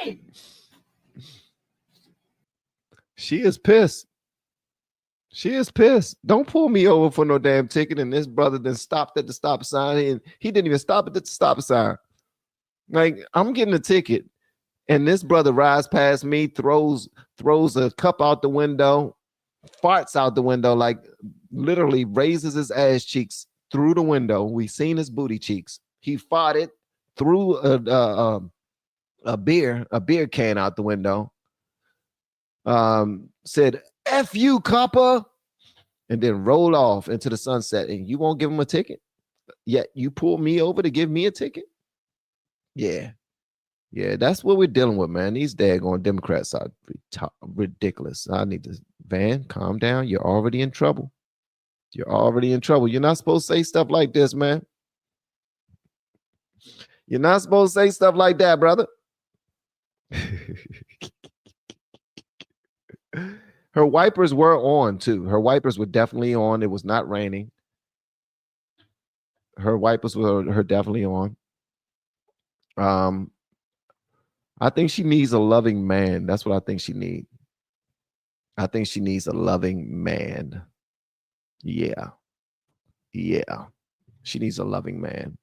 he? She is pissed. She is pissed. Don't pull me over for no damn ticket. And this brother then stopped at the stop sign. And he didn't even stop at the stop sign. Like, I'm getting a ticket. And this brother rides past me, throws a cup out the window, farts out the window, like literally raises his ass cheeks through the window. We seen his booty cheeks. He farted, threw a beer can out the window. Said, F you, copper, and then rolled off into the sunset. And you won't give him a ticket? Yet you pull me over to give me a ticket? Yeah. Yeah, that's what we're dealing with, man. These daggone Democrats are ridiculous. I need to, Van, calm down. You're already in trouble. You're already in trouble. You're not supposed to say stuff like this, man. You're not supposed to say stuff like that, brother. Her wipers were on, too. Her wipers were definitely on. It was not raining. Her wipers were definitely on. I think she needs a loving man. That's what I think she needs. I think she needs a loving man. Yeah. Yeah. She needs a loving man.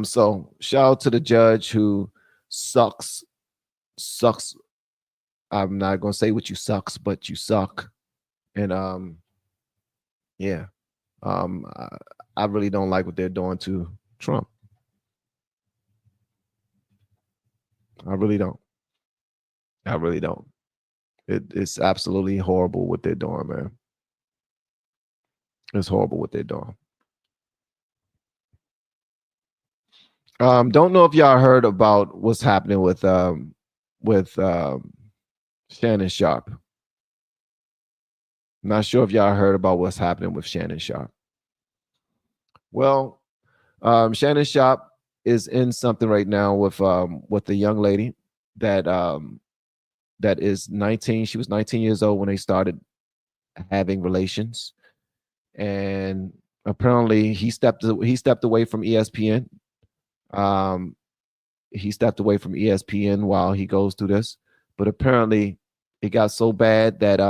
So shout out to the judge who sucks. I'm not gonna say what you sucks, but you suck. And yeah. I really don't like what they're doing to Trump. I really don't. I really don't. It's absolutely horrible what they're doing, man. It's horrible what they're doing. Don't know if y'all heard about what's happening with Shannon Sharpe. Not sure if y'all heard about what's happening with Shannon Sharpe. Well, Shannon Sharpe is in something right now with the young lady that that is 19. She was 19 years old when they started having relations, and apparently he stepped away from ESPN. He stepped away from ESPN while he goes through this, but apparently it got so bad that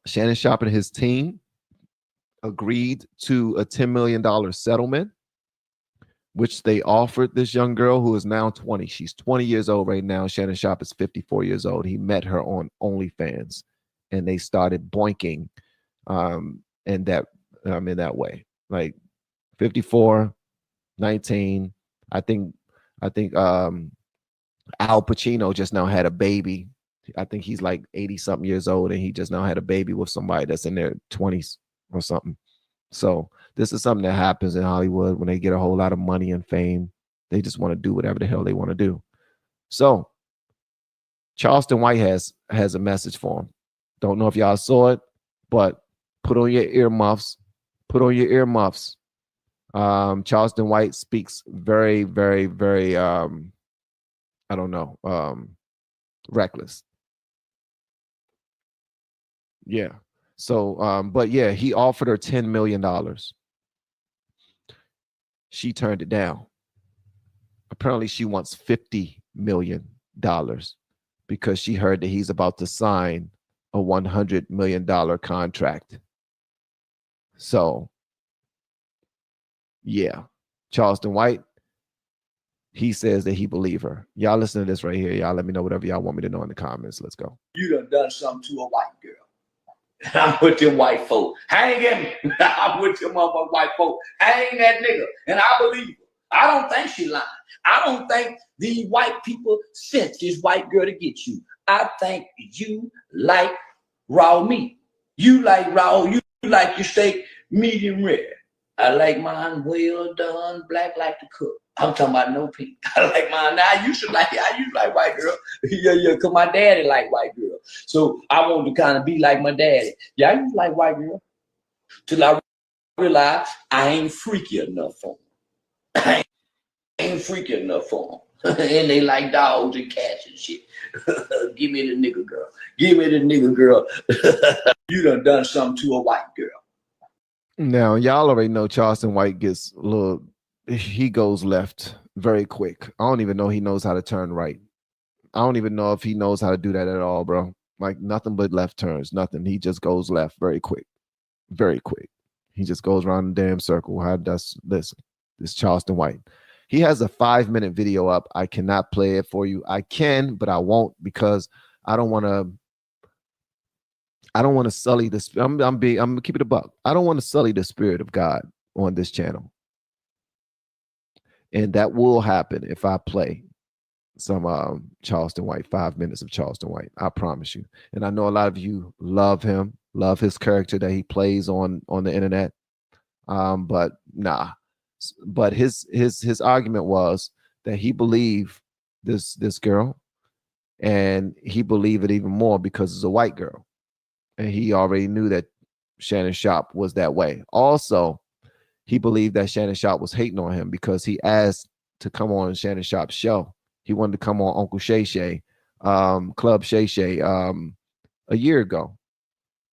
Shannon Sharpe and his team agreed to a $10 million settlement, which they offered this young girl who is now 20. She's 20 years old right now. Shannon Sharpe is 54 years old. He met her on OnlyFans, and they started boinking in that way. Like 54, 19. I think Al Pacino just now had a baby. I think he's like 80 something years old, and he just now had a baby with somebody that's in their 20s or something. So this is something that happens in Hollywood when they get a whole lot of money and fame. They just want to do whatever the hell they want to do. So Charleston White has a message for him. Don't know if y'all saw it, but put on your earmuffs. Put on your earmuffs. Charleston White speaks very, very, very reckless. Yeah. So but yeah, he offered her $10 million. She turned it down. Apparently she wants $50 million because she heard that he's about to sign a $100 million contract. So yeah, Charleston White, he says that he believe her. Y'all listen to this right here. Y'all let me know whatever y'all want me to know in the comments. Let's go. You done something to a white girl. I'm with them white folk. Hang him. I'm with them motherfucking white folk. Hang that nigga. And I believe her. I don't think she lying. I don't think these white people sent this white girl to get you. I think you like raw meat. You like raw. You like your steak medium rare. I like mine well done, black like the cook. I'm talking about no pink. I like mine. Now I used to like white girl. Yeah, because my daddy like white girl. So I want to kind of be like my daddy. Yeah, I used to like white girl. Till I realized I ain't freaky enough for them. I ain't freaky enough for them. And they like dogs and cats and shit. Give me the nigga girl. Give me the nigga girl. You done something to a white girl. Now, y'all already know Charleston White gets a little, he goes left very quick. I don't even know he knows how to turn right. I don't even know if he knows how to do that at all, bro. Like nothing but left turns, nothing. He just goes left very quick, very quick. He just goes around the damn circle. How does listen? This Charleston White. He has a 5-minute video up. I cannot play it for you. I can, but I won't because I don't want to sully this. I'm gonna keep it a buck. I don't want to sully the spirit of God on this channel. And that will happen if I play some Charleston White, 5 minutes of Charleston White. I promise you. And I know a lot of you love him, love his character that he plays on the internet. But nah. But his argument was that he believed this girl, and he believed it even more because it's a white girl. And he already knew that Shannon Sharpe was that way. Also, he believed that Shannon Sharpe was hating on him because he asked to come on Shannon Sharpe's show. He wanted to come on Uncle Shay Shay, Club Shay Shay, a year ago.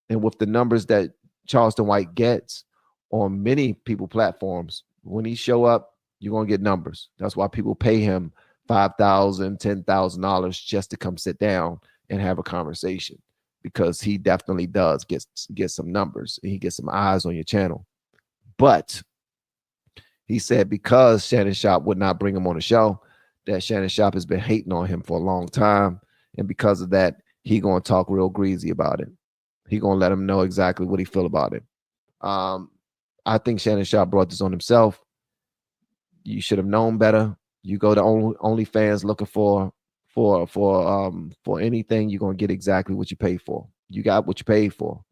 And with the numbers that Charleston White gets on many people platforms, when he show up, you're going to get numbers. That's why people pay him $5,000, $10,000 just to come sit down and have a conversation, because he definitely does get some numbers and he gets some eyes on your channel. But he said because Shannon Sharpe would not bring him on the show, that Shannon Sharpe has been hating on him for a long time. And because of that, he going to talk real greasy about it. He going to let him know exactly what he feel about it. I think Shannon Sharpe brought this on himself. You should have known better. You go to OnlyFans looking for anything, you're going to get exactly what you pay for. You got what you paid for.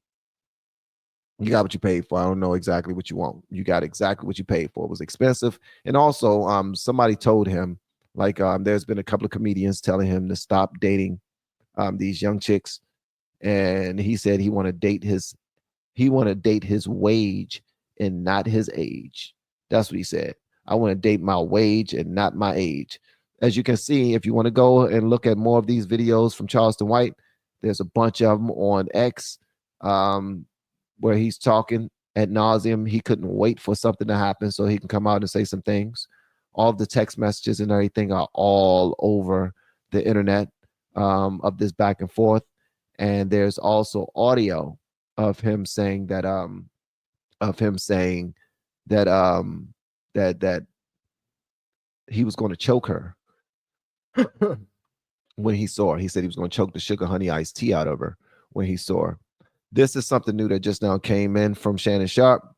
You got what you paid for. I don't know exactly what you want. You got exactly what you paid for. It was expensive. And also, somebody told him, like, there's been a couple of comedians telling him to stop dating these young chicks. And he said he want to date his wage and not his age. That's what he said. I want to date my wage and not my age. As you can see, if you want to go and look at more of these videos from Charleston White, there's a bunch of them on X. where he's talking ad nauseum. He couldn't wait for something to happen so he can come out and say some things. All of the text messages and everything are all over the internet of this back and forth. And there's also audio of him saying that that he was going to choke her when he saw her. He said he was going to choke the sugar honey iced tea out of her when he saw her. This is something new that just now came in from Shannon Sharpe,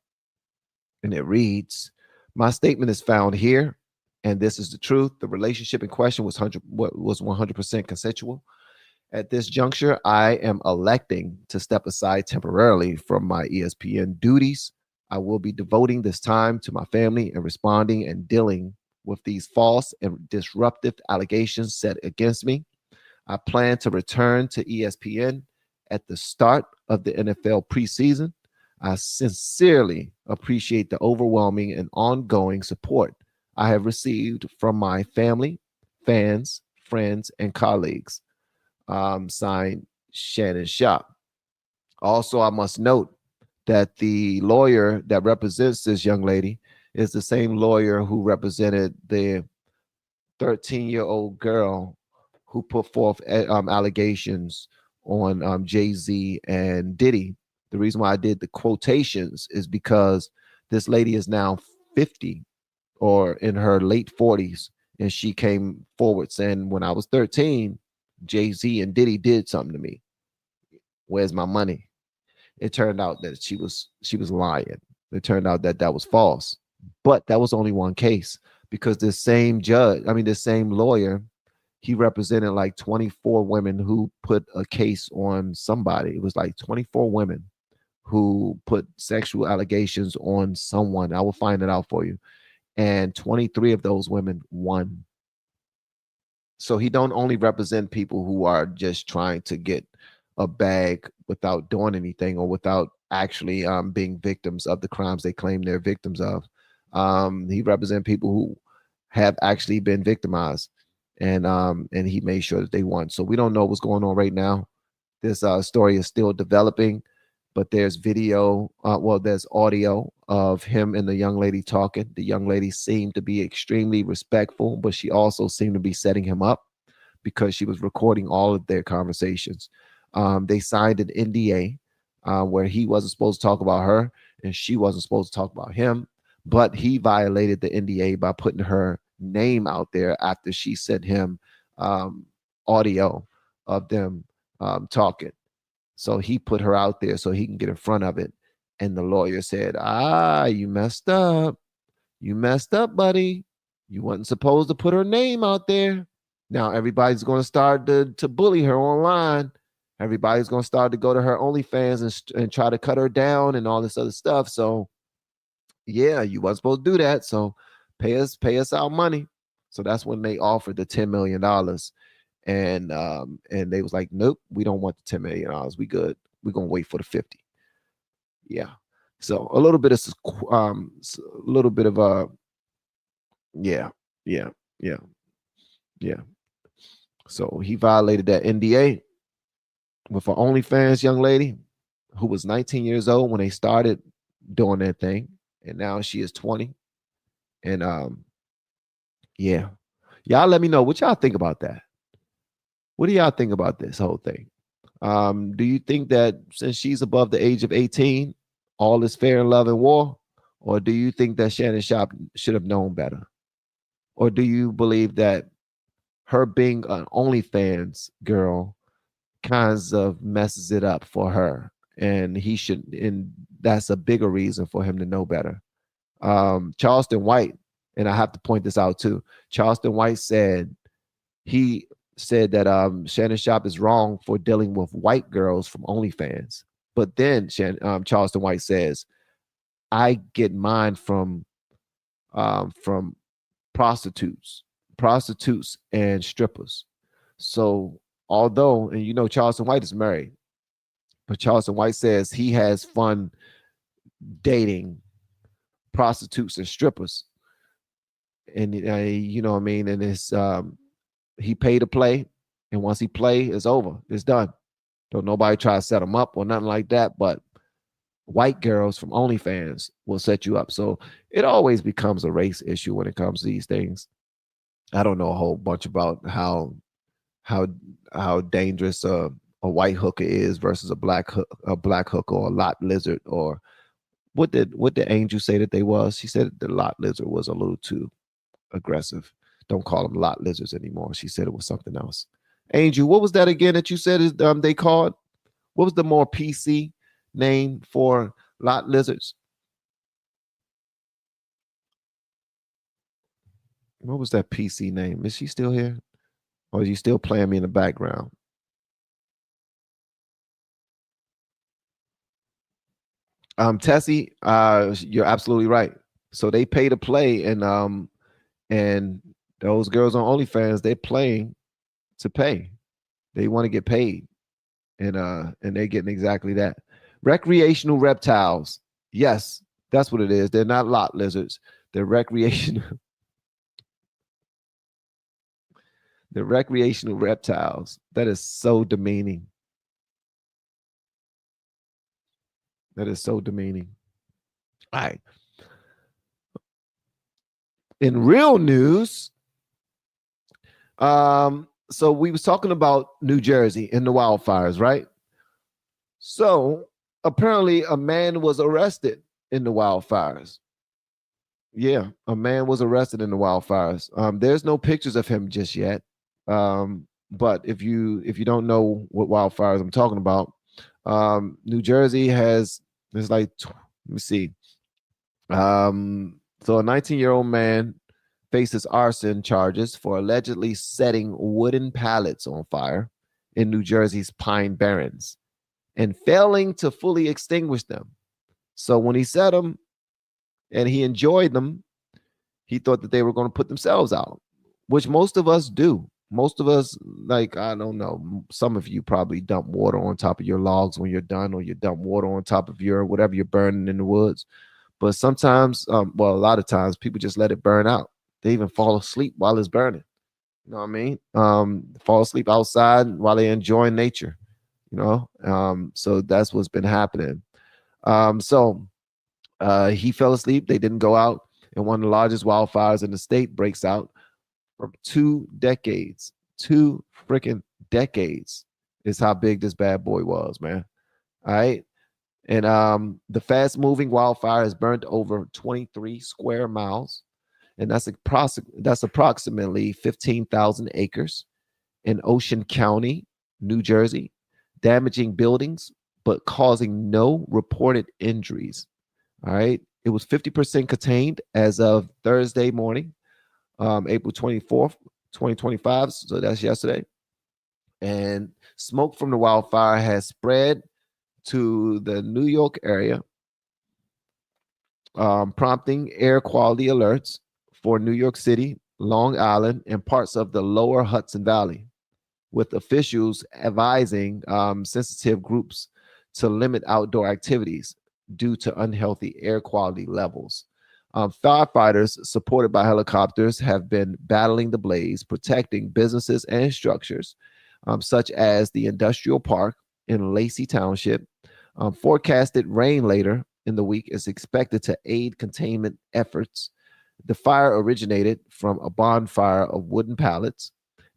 and it reads, "My statement is found here, and this is the truth. The relationship in question was 100% consensual. At this juncture, I am electing to step aside temporarily from my ESPN duties. I will be devoting this time to my family and responding and dealing with these false and disruptive allegations set against me. I plan to return to ESPN at the start of the NFL preseason. I sincerely appreciate the overwhelming and ongoing support I have received from my family, fans, friends, and colleagues." Signed, Shannon Sharpe. Also, I must note that the lawyer that represents this young lady is the same lawyer who represented the 13-year-old girl who put forth allegations on Jay-Z and Diddy. The reason why I did the quotations is because this lady is now 50 or in her late 40s, and she came forward saying, when I was 13, Jay-Z and Diddy did something to me. Where's my money? It turned out that she was lying. It turned out that was false. But that was only one case, because this same lawyer, he represented like 24 women who put a case on somebody. It was like 24 women who put sexual allegations on someone. I will find it out for you. And 23 of those women won. So he don't only represent people who are just trying to get a bag without doing anything or without actually being victims of the crimes they claim they're victims of. He represents people who have actually been victimized, and he made sure that they won. So we don't know what's going on right now. This story is still developing, but there's video, there's audio of him and the young lady talking. The young lady seemed to be extremely respectful, but she also seemed to be setting him up because she was recording all of their conversations. They signed an NDA where he wasn't supposed to talk about her and she wasn't supposed to talk about him, but he violated the NDA by putting her name out there after she sent him audio of them talking. So he put her out there so he can get in front of it. And the lawyer said, you messed up. You messed up, buddy. You wasn't supposed to put her name out there. Now everybody's going to start to bully her online. Everybody's going to start to go to her OnlyFans and try to cut her down and all this other stuff. So yeah, you wasn't supposed to do that. So pay us our money. So that's when they offered the $10 million. And they was like, nope, we don't want the $10 million. We good. We're gonna wait for the 50. Yeah. So a little bit of yeah. So he violated that NDA with an OnlyFans young lady who was 19 years old when they started doing that thing, and now she is 20. And yeah, y'all let me know what y'all think about that. What do y'all think about this whole thing? Do you think that since she's above the age of 18, all is fair in love and war? Or do you think that Shannon Sharpe should have known better? Or do you believe that her being an OnlyFans girl kinds of messes it up for her, and that's a bigger reason for him to know better? Charleston White, and I have to point this out too. Charleston White said that Shannon Sharpe is wrong for dealing with white girls from OnlyFans. But then Charleston White says, I get mine from prostitutes and strippers. So although, and Charleston White is married, but Charleston White says he has fun dating prostitutes and strippers. And you know what I mean? And it's he paid to play, and once he play, it's over. It's done. Don't nobody try to set them up or nothing like that, but white girls from OnlyFans will set you up. So it always becomes a race issue when it comes to these things. I don't know a whole bunch about how dangerous a white hooker is versus a black hooker or a lot lizard. Or what did Angel say that they was? She said the lot lizard was a little too aggressive. Don't call them lot lizards anymore. She said it was something else. Angel, what was that again that you said is they called? What was the more PC name for lot lizards? What was that PC name? Is she still here? Or is you still playing me in the background? Tessie, you're absolutely right. So they pay to play, and those girls on OnlyFans, they're playing to pay. They want to get paid. And they're getting exactly that. Recreational reptiles. Yes, that's what it is. They're not lot lizards. They're recreational. They're recreational reptiles. That is so demeaning. That is so demeaning. All right. In real news, so we was talking about New Jersey and the wildfires, right? So apparently a man was arrested in the wildfires. Yeah, a man was arrested in the wildfires. There's no pictures of him just yet. But if you don't know what wildfires I'm talking about, New Jersey there's like, let me see. So a 19-year-old man faces arson charges for allegedly setting wooden pallets on fire in New Jersey's Pine Barrens and failing to fully extinguish them. So when he set them and he enjoyed them, he thought that they were going to put themselves out, which most of us do. Most of us, like, I don't know, some of you probably dump water on top of your logs when you're done, or you dump water on top of your whatever you're burning in the woods. But sometimes, well, a lot of times people just let it burn out. They even fall asleep while it's burning. You know what I mean? Fall asleep outside while they're enjoying nature, you know? So that's what's been happening. So he fell asleep. They didn't go out. And one of the largest wildfires in the state breaks out from 2 decades. 2 freaking decades is how big this bad boy was, man. All right. And the fast moving wildfire has burned over 23 square miles. And that's approximately 15,000 acres in Ocean County, New Jersey, damaging buildings, but causing no reported injuries. All right. It was 50% contained as of Thursday morning, April 24th, 2025. So that's yesterday. And smoke from the wildfire has spread to the New York area, prompting air quality alerts for New York City, Long Island, and parts of the lower Hudson Valley, with officials advising sensitive groups to limit outdoor activities due to unhealthy air quality levels. Firefighters, supported by helicopters, have been battling the blaze, protecting businesses and structures, such as the industrial park in Lacey Township. Forecasted rain later in the week is expected to aid containment efforts. The fire originated from a bonfire of wooden pallets,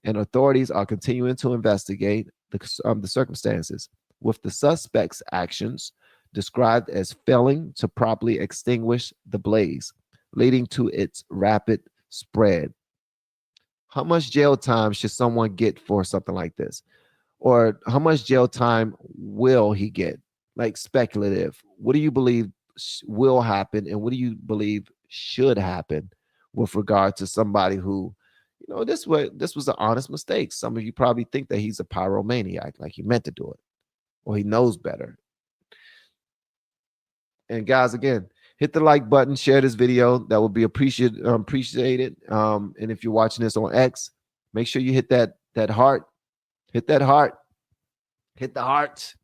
and authorities are continuing to investigate the circumstances, with the suspect's actions described as failing to properly extinguish the blaze, leading to its rapid spread. How much jail time should someone get for something like this? Or how much jail time will he get? Like, speculative. What do you believe will happen, and what do you believe should happen with regard to somebody who, you know, this was an honest mistake. Some of you probably think that he's a pyromaniac, like he meant to do it, or he knows better. And guys, again, hit the like button, share this video. That would be appreciated. And if you're watching this on X, make sure you hit that heart. Hit that heart. Hit the heart.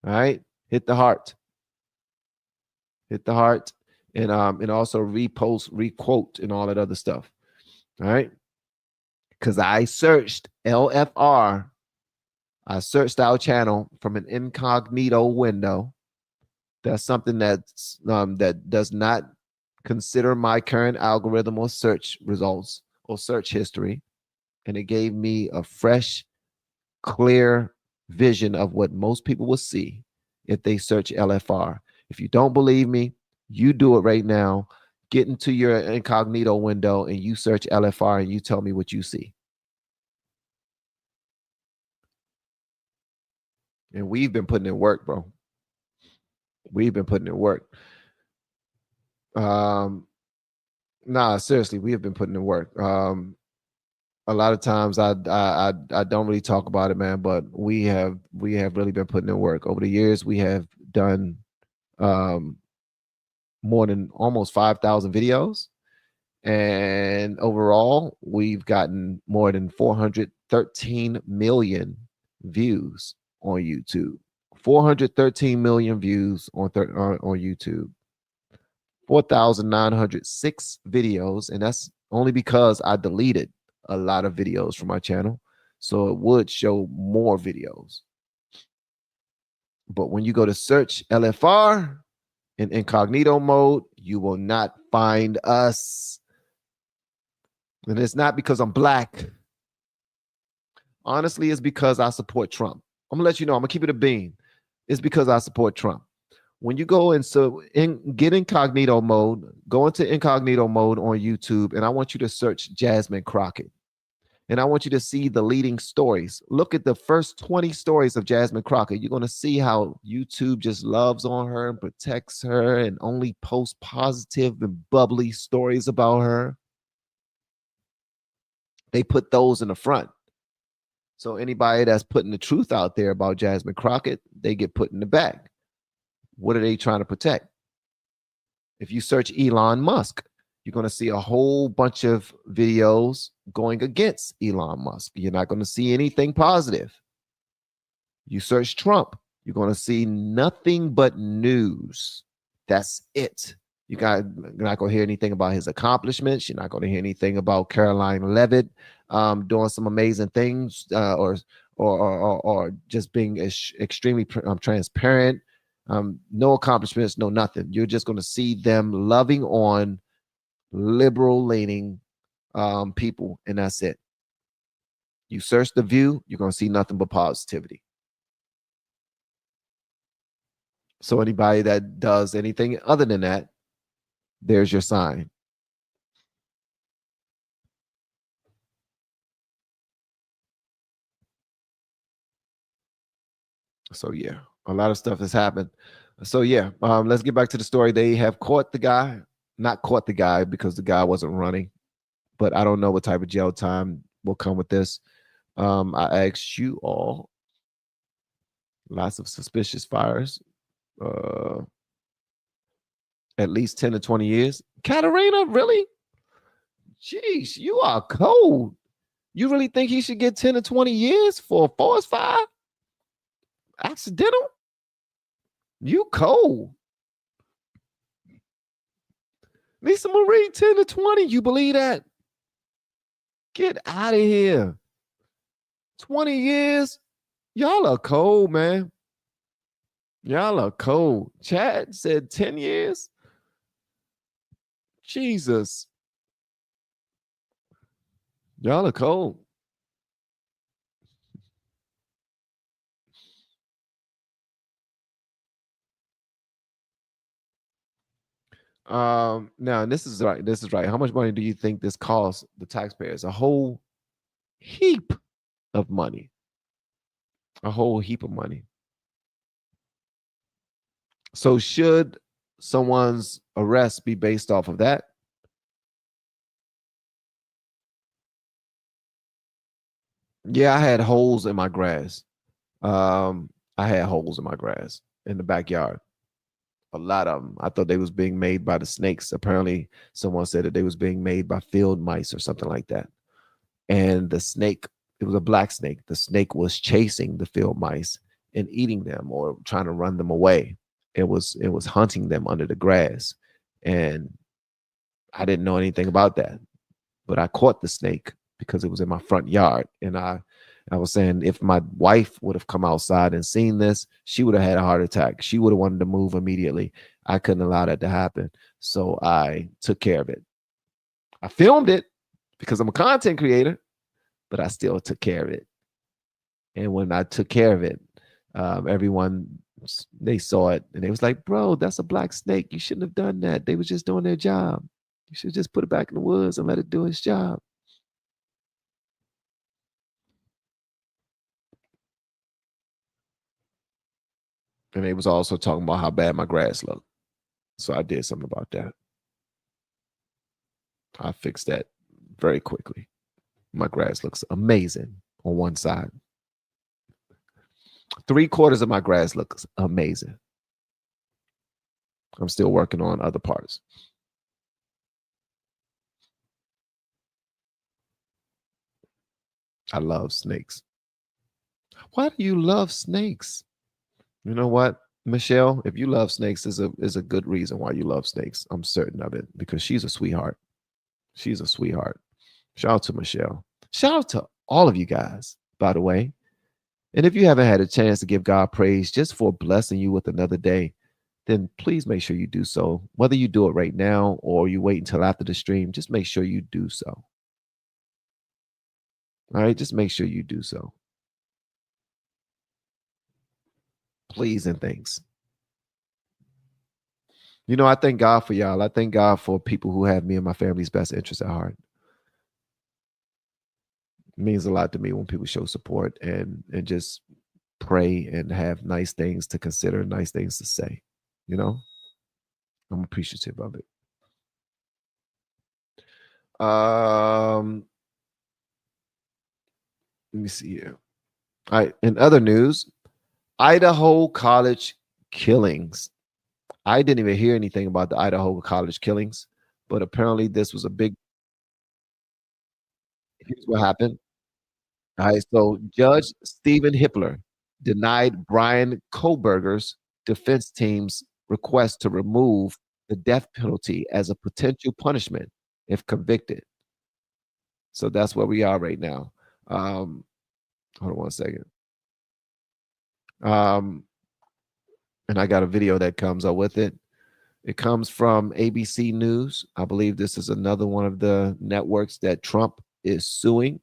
All right. Hit the heart. Hit the heart. And also repost, requote, and all that other stuff. All right. Because I searched LFR. I searched our channel from an incognito window. That's something that's that does not consider my current algorithm or search results or search history. And it gave me a fresh, clear vision of what most people will see if they search LFR. If you don't believe me, you do it right now. Get into your incognito window and you search LFR and you tell me what you see. And we've been putting in work, bro. We've been putting in work. Nah, seriously, we have been putting in work. A lot of times I don't really talk about it, man, but we have really been putting in work. Over the years, we have done more than almost 5,000 videos. And overall, we've gotten more than 413 million views on YouTube. 413 million views on YouTube. 4,906 videos, and that's only because I deleted a lot of videos from my channel, so it would show more videos. But when you go to search LFR in incognito mode, you will not find us. And it's not because I'm black. Honestly, it's because I support Trump. I'm gonna let you know, I'm gonna keep it a bean. It's because I support Trump. When you go get incognito mode, go into incognito mode on YouTube, and I want you to search Jasmine Crockett. And I want you to see the leading stories. Look at the first 20 stories of Jasmine Crockett. You're going to see how YouTube just loves on her and protects her and only posts positive and bubbly stories about her. They put those in the front. So anybody that's putting the truth out there about Jasmine Crockett, they get put in the back. What are they trying to protect? If you search Elon Musk, you're going to see a whole bunch of videos going against Elon Musk. You're not going to see anything positive. You search Trump, you're going to see nothing but news. That's it. You're not going to hear anything about his accomplishments. You're not going to hear anything about Caroline Levitt doing some amazing things or just being extremely transparent. No accomplishments, no nothing. You're just going to see them loving on liberal leaning people, and that's it. You search The View, you're going to see nothing but positivity. So anybody that does anything other than that, there's your sign. So yeah, a lot of stuff has happened. So yeah, let's get back to the story. They have caught the guy, not caught the guy because the guy wasn't running, but I don't know what type of jail time will come with this. I asked you all, lots of suspicious fires, at least 10 to 20 years. Katarina, really? Jeez, you are cold. You really think he should get 10 to 20 years for a forest fire? Accidental? You cold. Lisa Marie, 10 to 20. You believe that? Get out of here. 20 years? Y'all are cold, man. Y'all are cold. Chad said 10 years. Jesus. Y'all are cold. Now this is right. This is right. How much money do you think this costs the taxpayers? A whole heap of money. A whole heap of money. So should someone's arrest be based off of that? Yeah, I had holes in my grass. I had holes in my grass in the backyard. A lot of them. I thought they was being made by the snakes. Apparently, someone said that they was being made by field mice or something like that. And the snake, it was a black snake. The snake was chasing the field mice and eating them or trying to run them away. It was hunting them under the grass. And I didn't know anything about that. But I caught the snake because it was in my front yard. And I was saying if my wife would have come outside and seen this, she would have had a heart attack. She would have wanted to move immediately. I couldn't allow that to happen. So I took care of it. I filmed it because I'm a content creator, but I still took care of it. And when I took care of it, everyone, they saw it and they was like, bro, that's a black snake. You shouldn't have done that. They was just doing their job. You should just put it back in the woods and let it do its job. And they was also talking about how bad my grass looked. So I did something about that. I fixed that very quickly. My grass looks amazing on one side. 3/4 of my grass looks amazing. I'm still working on other parts. I love snakes. Why do you love snakes? You know what, Michelle? If you love snakes, is a good reason why you love snakes. I'm certain of it because she's a sweetheart. She's a sweetheart. Shout out to Michelle. Shout out to all of you guys, by the way. And if you haven't had a chance to give God praise just for blessing you with another day, then please make sure you do so. Whether you do it right now or you wait until after the stream, just make sure you do so. All right, just make sure you do so. Please and thanks. You know, I thank God for y'all. I thank God for people who have me and my family's best interests at heart. It means a lot to me when people show support and just pray and have nice things to consider, nice things to say. You know, I'm appreciative of it. Let me see here. All right. In other news, Idaho college killings. I didn't even hear anything about the Idaho college killings, but apparently this was a big. Here's what happened. All right. So Judge Stephen Hippler denied Brian Koberger's defense team's request to remove the death penalty as a potential punishment if convicted. So that's where we are right now. Hold on one second. And I got a video that comes up with it. It comes from ABC News. I believe this is another one of the networks that Trump is suing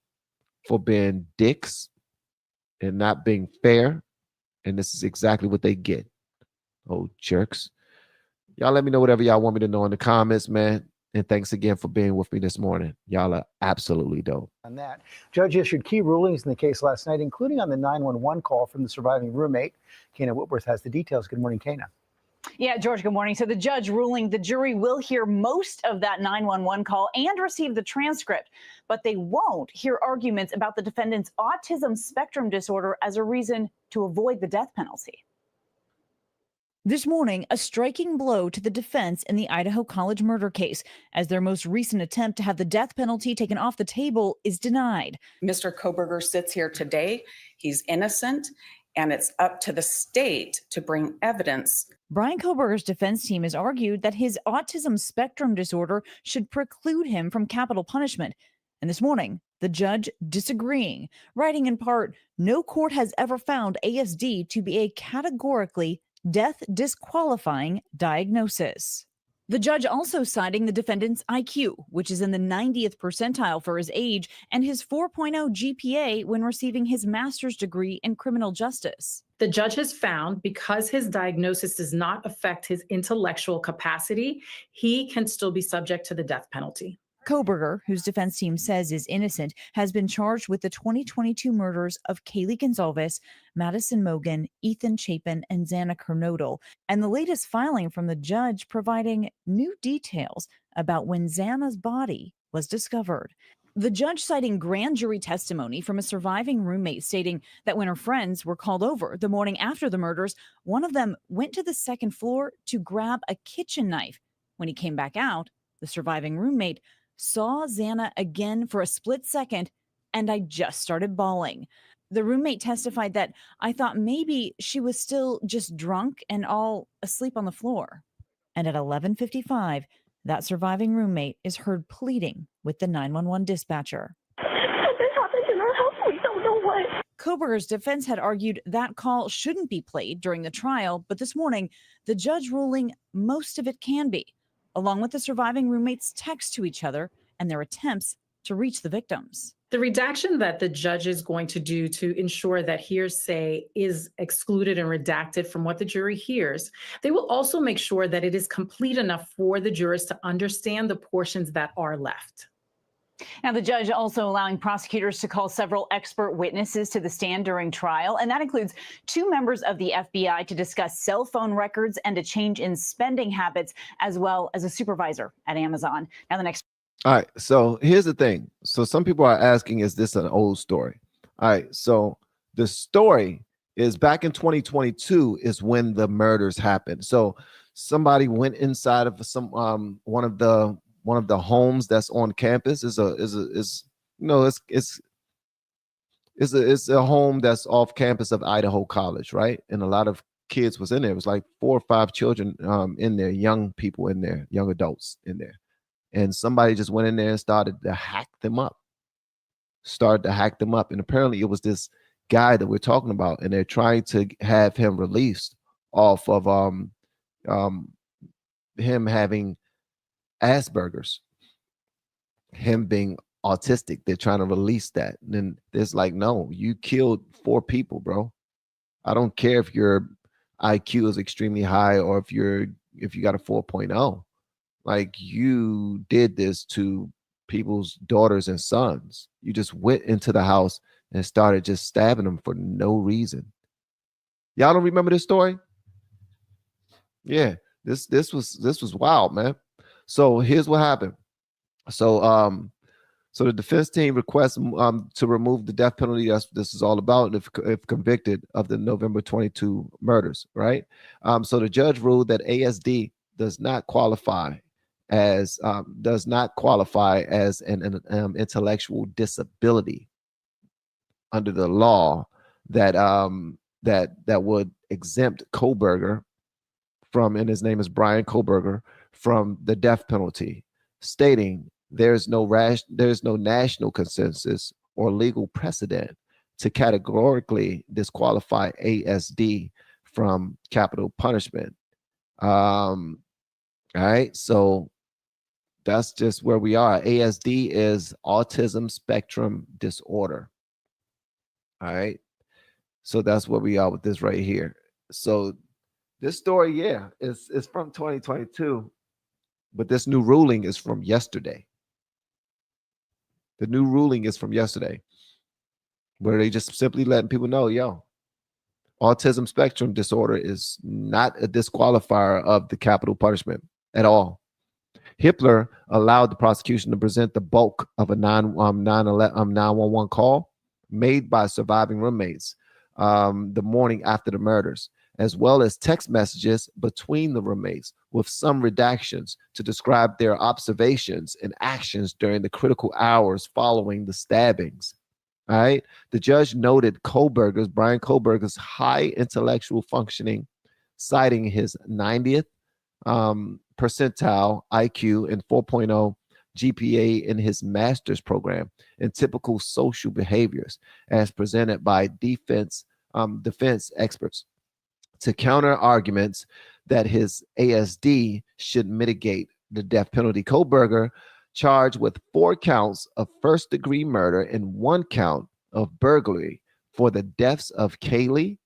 for being dicks and not being fair. And this is exactly what they get. Oh, jerks. Y'all let me know whatever y'all want me to know in the comments, man. And thanks again for being with me this morning. Y'all are absolutely dope. On that, judge issued key rulings in the case last night, including on the 911 call from the surviving roommate. Kana Whitworth has the details. Good morning, Kana. Yeah, George, good morning. So the judge ruling the jury will hear most of that 911 call and receive the transcript, but they won't hear arguments about the defendant's autism spectrum disorder as a reason to avoid the death penalty. This morning, a striking blow to the defense in the Idaho college murder case, as their most recent attempt to have the death penalty taken off the table is denied. Mr. Koberger sits here today. He's innocent, and it's up to the state to bring evidence. Brian Koberger's defense team has argued that his autism spectrum disorder should preclude him from capital punishment. And this morning, the judge disagreeing, writing in part, no court has ever found ASD to be a categorically death disqualifying diagnosis. The judge also citing the defendant's IQ, which is in the 90th percentile for his age, and his 4.0 GPA when receiving his master's degree in criminal justice. The judge has found because his diagnosis does not affect his intellectual capacity, he can still be subject to the death penalty. Koberger, whose defense team says is innocent, has been charged with the 2022 murders of Kaylee Gonzalez, Madison Mogan, Ethan Chapin, and Xana Kernodle, and the latest filing from the judge providing new details about when Xana's body was discovered. The judge citing grand jury testimony from a surviving roommate stating that when her friends were called over the morning after the murders, one of them went to the second floor to grab a kitchen knife. When he came back out, the surviving roommate saw Xana again for a split second, and I just started bawling. The roommate testified that I thought maybe she was still just drunk and all asleep on the floor. And at 11:55, that surviving roommate is heard pleading with the 911 dispatcher. This happened in our house. We don't know what. Koberger's defense had argued that call shouldn't be played during the trial, but this morning, the judge ruling most of it can be, along with the surviving roommates' texts to each other and their attempts to reach the victims. The redaction that the judge is going to do to ensure that hearsay is excluded and redacted from what the jury hears, they will also make sure that it is complete enough for the jurors to understand the portions that are left. Now, the judge also allowing prosecutors to call several expert witnesses to the stand during trial, and that includes 2 members of the FBI to discuss cell phone records and a change in spending habits, as well as a supervisor at Amazon. Now, the next. All right, so here's the thing. So some people are asking, is this an old story? All right, so the story is back in 2022 is when the murders happened. So somebody went inside of some one of the homes that's on campus. It's a home that's off campus of Idaho College, right? And a lot of kids was in there. It was like 4 or 5 children in there, young people in there, young adults in there. And somebody just went in there and started to hack them up. And apparently it was this guy that we're talking about, and they're trying to have him released off of him having Asperger's, him being autistic. They're trying to release that. And then there's like, no, you killed 4 people, bro. I don't care if your IQ is extremely high or if you got a 4.0. Like, you did this to people's daughters and sons. You just went into the house and started just stabbing them for no reason. Y'all don't remember this story? Yeah, this was wild, man. So here's what happened. So the defense team requests to remove the death penalty. This is all about if convicted of the November 22 murders, right? So the judge ruled that ASD does not qualify as an intellectual disability under the law that would exempt Koberger from, and his name is Brian Koberger, from the death penalty, stating there's no national consensus or legal precedent to categorically disqualify ASD from capital punishment. All right, so that's just where we are. ASD is autism spectrum disorder. All right, so that's where we are with this right here. So this story, yeah, is from 2022, but this new ruling is from yesterday. The new ruling is from yesterday, where they just simply letting people know, yo, autism spectrum disorder is not a disqualifier of the capital punishment at all. Hitler allowed the prosecution to present the bulk of a 911 call made by surviving roommates the morning after the murders, as well as text messages between the roommates with some redactions to describe their observations and actions during the critical hours following the stabbings. All right. The judge noted Brian Koberger's high intellectual functioning, citing his 90th percentile IQ and 4.0 GPA in his master's program in typical social behaviors, as presented by defense experts, to counter arguments that his ASD should mitigate the death penalty. Koberger, charged with 4 counts of first-degree murder and 1 count of burglary for the deaths of Kaylee,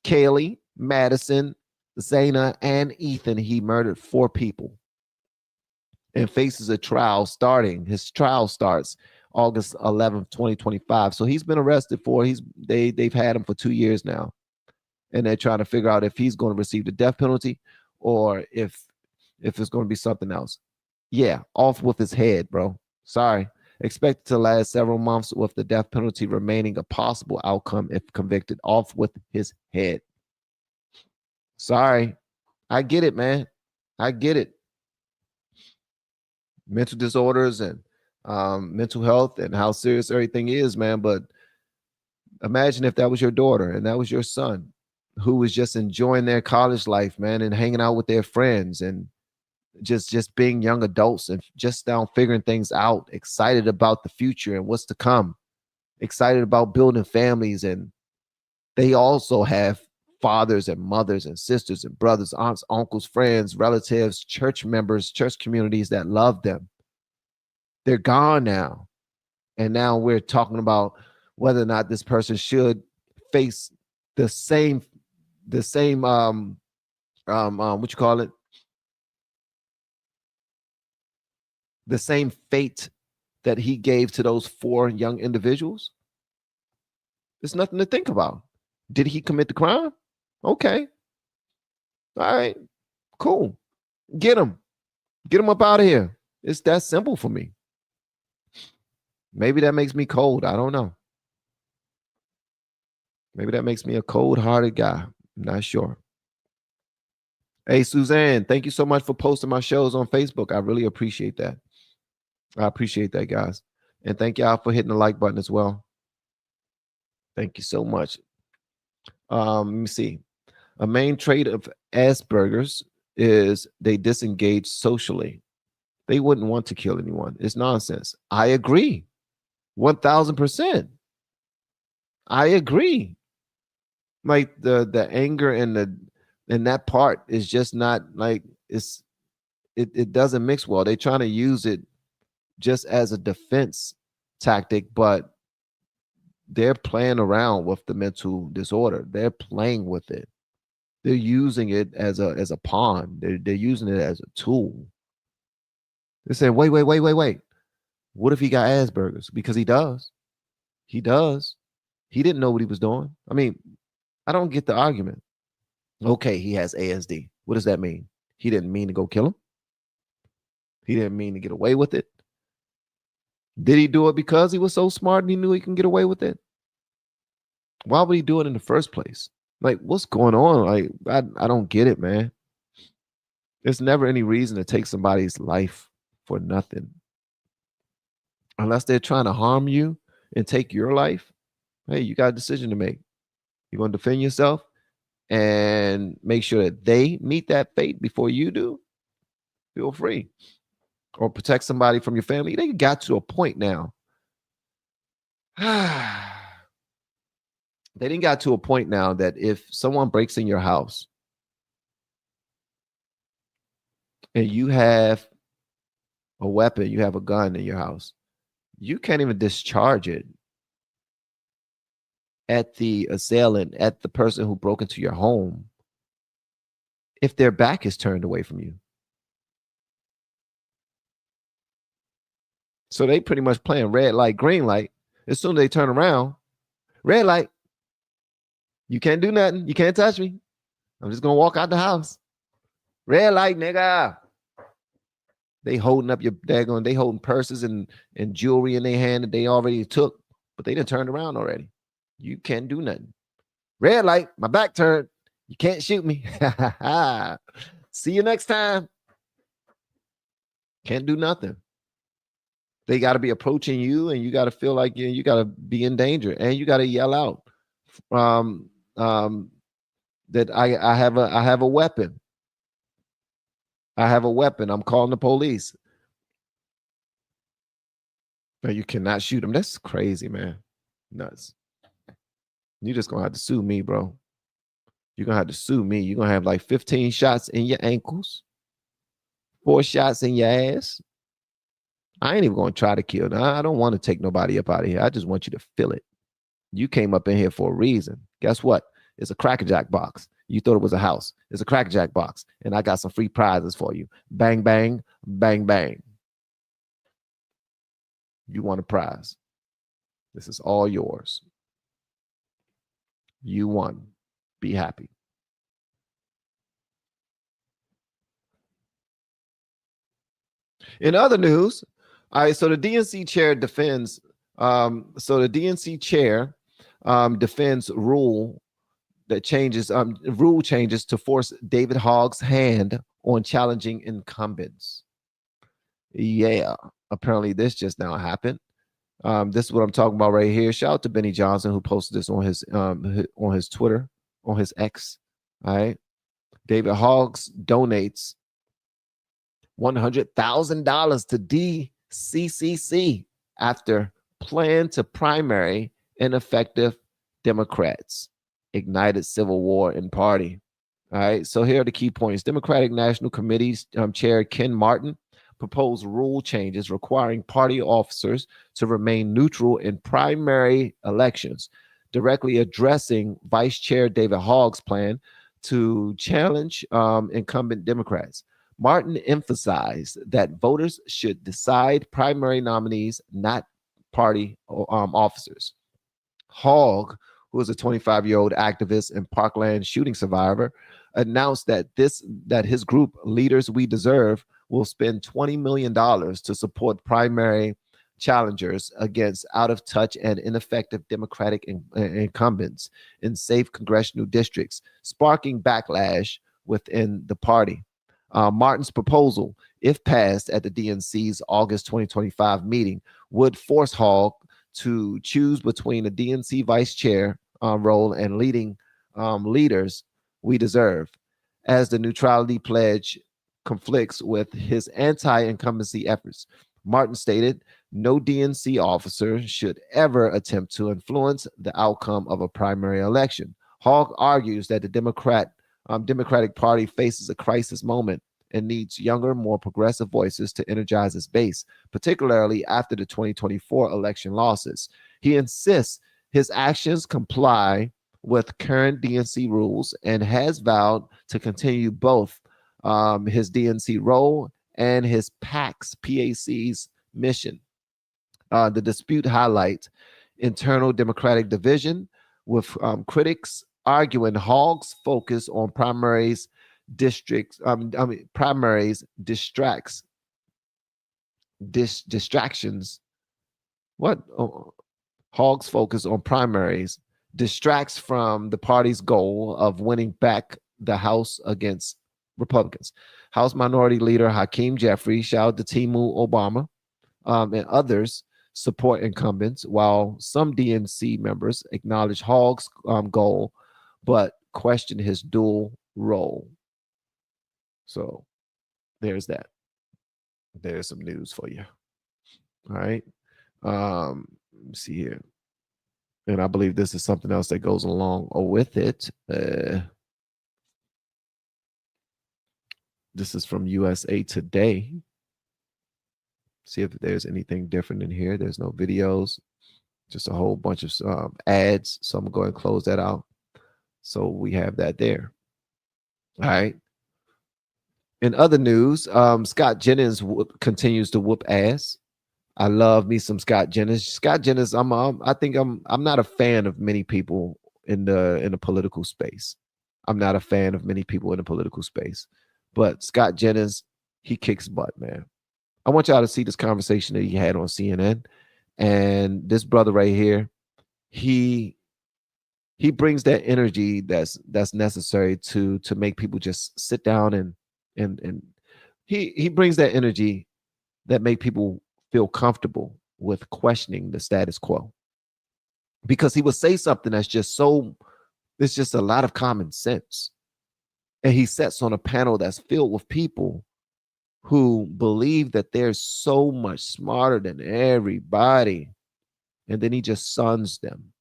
Kaylee, Madison, Zana, and Ethan. He murdered 4 people and faces a trial starting. His trial starts August 11th, 2025. So he's been arrested for, they've had him for 2 years now. And they're trying to figure out if he's going to receive the death penalty or if it's going to be something else. Yeah, off with his head, bro. Sorry. Expected to last several months, with the death penalty remaining a possible outcome if convicted. Off with his head. Sorry. I get it, man. I get it. Mental disorders and mental health and how serious everything is, man. But imagine if that was your daughter and that was your son, who was just enjoying their college life, man, and hanging out with their friends, and just being young adults and just now figuring things out, excited about the future and what's to come, excited about building families. And they also have fathers and mothers and sisters and brothers, aunts, uncles, friends, relatives, church members, church communities that love them. They're gone now. And now we're talking about whether or not this person should face the same what you call it? The same fate that he gave to those 4 young individuals. There's nothing to think about. Did he commit the crime? Okay. All right. Cool. Get him. Get him up out of here. It's that simple for me. Maybe that makes me cold. I don't know. Maybe that makes me a cold-hearted guy. I'm not sure. Hey, Suzanne, thank you so much for posting my shows on Facebook. I really appreciate that. I appreciate that, guys. And thank y'all for hitting the like button as well. Thank you so much. Let me see. A main trait of Asperger's is they disengage socially. They wouldn't want to kill anyone. It's nonsense. I agree. 1000%. I agree. Like the anger and that part is just not like it doesn't mix well. They're trying to use it just as a defense tactic, but they're playing around with the mental disorder. They're playing with it. They're using it as a pawn. They're using it as a tool. They say, wait. What if he got Asperger's? Because he does. He does. He didn't know what he was doing. I mean, I don't get the argument. Okay, he has ASD. What does that mean? He didn't mean to go kill him. He didn't mean to get away with it. Did he do it because he was so smart and he knew he can get away with it? Why would he do it in the first place? Like, what's going on? Like, I don't get it, man. There's never any reason to take somebody's life for nothing. Unless they're trying to harm you and take your life. Hey, you got a decision to make. You're going to defend yourself and make sure that they meet that fate before you do. Feel free. Or protect somebody from your family. They got to a point now. They didn't got to a point now that if someone breaks in your house and you have a weapon, you have a gun in your house, you can't even discharge it at the assailant, at the person who broke into your home, if their back is turned away from you. So they pretty much playing red light, green light. As soon as they turn around, red light, you can't do nothing. You can't touch me. I'm just going to walk out the house. Red light, nigga. They holding up your daggone, they holding purses and jewelry in their hand that they already took, but they done turned around already. You can't do nothing. Red light, my back turned. You can't shoot me. See you next time. Can't do nothing. They got to be approaching you, and you got to feel like you got to be in danger, and you got to yell out that I have a weapon. I have a weapon. I'm calling the police. No, you cannot shoot them. That's crazy, man. Nuts. You're just gonna have to sue me, bro. You're gonna have to sue me. You're gonna have like 15 shots in your ankles, 4 shots in your ass. I ain't even gonna try to kill them. I don't want to take nobody up out of here. I just want you to feel it. You came up in here for a reason. Guess what? It's a crackerjack box. You thought it was a house. It's a crackerjack box. And I got some free prizes for you. Bang, bang, bang, bang. You want a prize. This is all yours. You won. Be happy. In other news, all right, so the DNC chair defends, defends rule changes to force David Hogg's hand on challenging incumbents. Yeah, apparently this just now happened. This is what I'm talking about right here. Shout out to Benny Johnson who posted this on his Twitter, on his X. All right, David Hogg's donates $100,000 to DCCC after plan to primary ineffective Democrats. Ignited civil war in party. All right, so here are the key points. Democratic National Committee's Chair Ken Martin proposed rule changes requiring party officers to remain neutral in primary elections, directly addressing Vice Chair David Hogg's plan to challenge incumbent Democrats. Martin emphasized that voters should decide primary nominees, not party officers. Hogg, who is a 25-year-old activist and Parkland shooting survivor, announced that his group, Leaders We Deserve, will spend $20 million to support primary challengers against out-of-touch and ineffective Democratic incumbents in safe congressional districts, sparking backlash within the party. Martin's proposal, if passed at the DNC's August 2025 meeting, would force Hogg to choose between a DNC vice chair role and leading Leaders We Deserve, as the neutrality pledge conflicts with his anti-incumbency efforts. Martin stated, no DNC officer should ever attempt to influence the outcome of a primary election. Hogg argues that the Democratic Party faces a crisis moment and needs younger, more progressive voices to energize its base, particularly after the 2024 election losses. He insists his actions comply with current DNC rules and has vowed to continue both his DNC role and his PAC's mission. The dispute highlights internal Democratic division, with critics arguing Hogg's focus on primaries distractions. Hogg's focus on primaries distracts from the party's goal of winning back the House against Republicans. House Minority Leader Hakeem Jeffrey shouted to Timu Obama and others support incumbents, while some DNC members acknowledge Hogg's goal, but question his dual role. So there's that. There's some news for you. All right. Let me see here. And I believe this is something else that goes along with it. This is from USA Today. See if there's anything different in here. There's no videos, just a whole bunch of ads. So I'm going to close that out. So we have that there. All right. In other news, Scott Jennings continues to whoop ass. I love me some Scott Jennings. Scott Jennings, I'm not a fan of many people in the political space. I'm not a fan of many people in the political space. But Scott Jennings, he kicks butt, man. I want y'all to see this conversation that he had on CNN. And this brother right here, he brings that energy that's necessary to make people just sit down and he brings that energy that make people feel comfortable with questioning the status quo. Because he will say something that's just it's just a lot of common sense. And he sits on a panel that's filled with people who believe that they're so much smarter than everybody. And then he just suns them.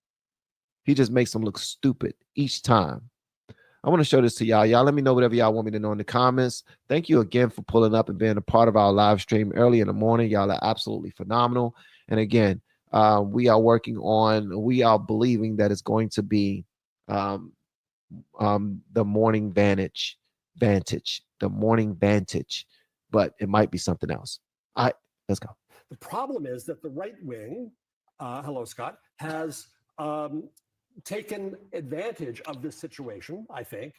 He just makes them look stupid each time. I want to show this to y'all. Y'all let me know whatever y'all want me to know in the comments. Thank you again for pulling up and being a part of our live stream early in the morning. Y'all are absolutely phenomenal. And again, we are believing that it's going to be the morning vantage, but it might be something else. All right, let's go. The problem is that the right wing, hello, Scott, has taken advantage of this situation, I think,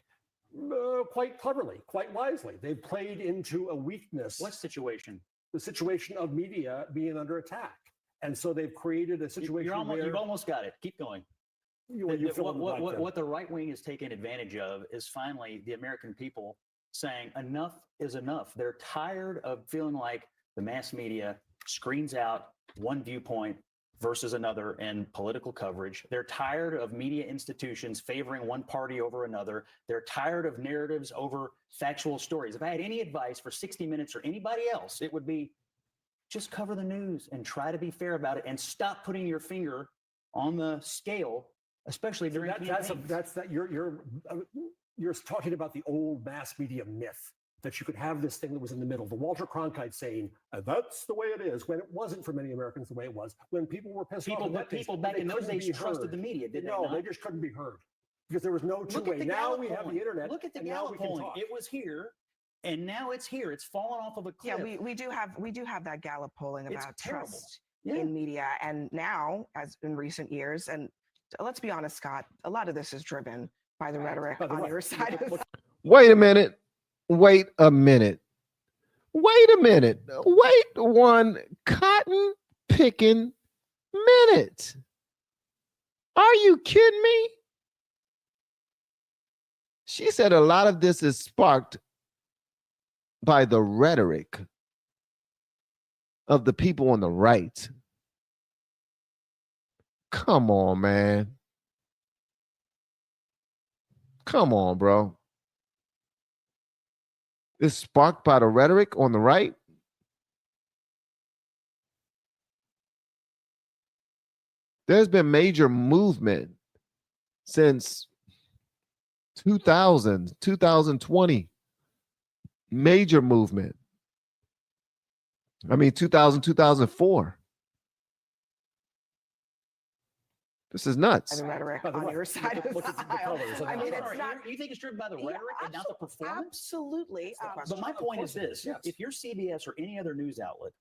quite cleverly, quite wisely. They've played into a weakness. What situation? The situation of media being under attack. And so they've created a situation You've almost got it. Keep going. What the right wing is taking advantage of is finally the American people saying enough is enough. They're tired of feeling like the mass media screens out one viewpoint versus another in political coverage. They're tired of media institutions favoring one party over another. They're tired of narratives over factual stories. If I had any advice for 60 Minutes or anybody else, it would be just cover the news and try to be fair about it and stop putting your finger on the scale, especially during you're talking about the old mass media myth that you could have this thing that was in the middle, the Walter Cronkite saying, that's the way it is, when it wasn't for many Americans the way it was, when people were pissed off. People back in those days trusted the media, didn't they? No, they just couldn't be heard because there was no two-way. Now we have the internet. Look at the Gallup polling. It was here, and now it's here. It's fallen off of a cliff. Yeah, we do have that Gallup polling about trust in media, and now, as in recent years, and let's be honest, Scott, a lot of this is driven by the rhetoric on your side. Wait a minute. Wait a minute. Wait a minute. Wait one cotton picking minute. Are you kidding me? She said a lot of this is sparked by the rhetoric of the people on the right. Come on, man. Come on, bro. It's sparked by the rhetoric on the right. There's been major movement since 2000, 2020. Major movement. I mean, 2000, 2004. This is nuts. The rhetoric on your side of the aisle. I mean, it's not. You think it's driven by the rhetoric and not the performance? Absolutely. But my point is this: if you're CBS or any other news outlet,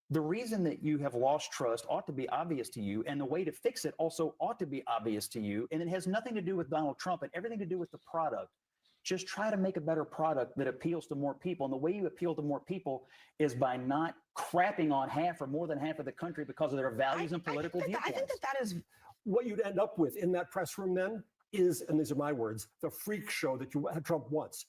the reason that you have lost trust ought to be obvious to you, and the way to fix it also ought to be obvious to you. And it has nothing to do with Donald Trump and everything to do with the product. Just try to make a better product that appeals to more people. And the way you appeal to more people is by not crapping on half or more than half of the country because of their values and political viewpoints. I think that is what you'd end up with in that press room then is, and these are my words, the freak show that Trump wants.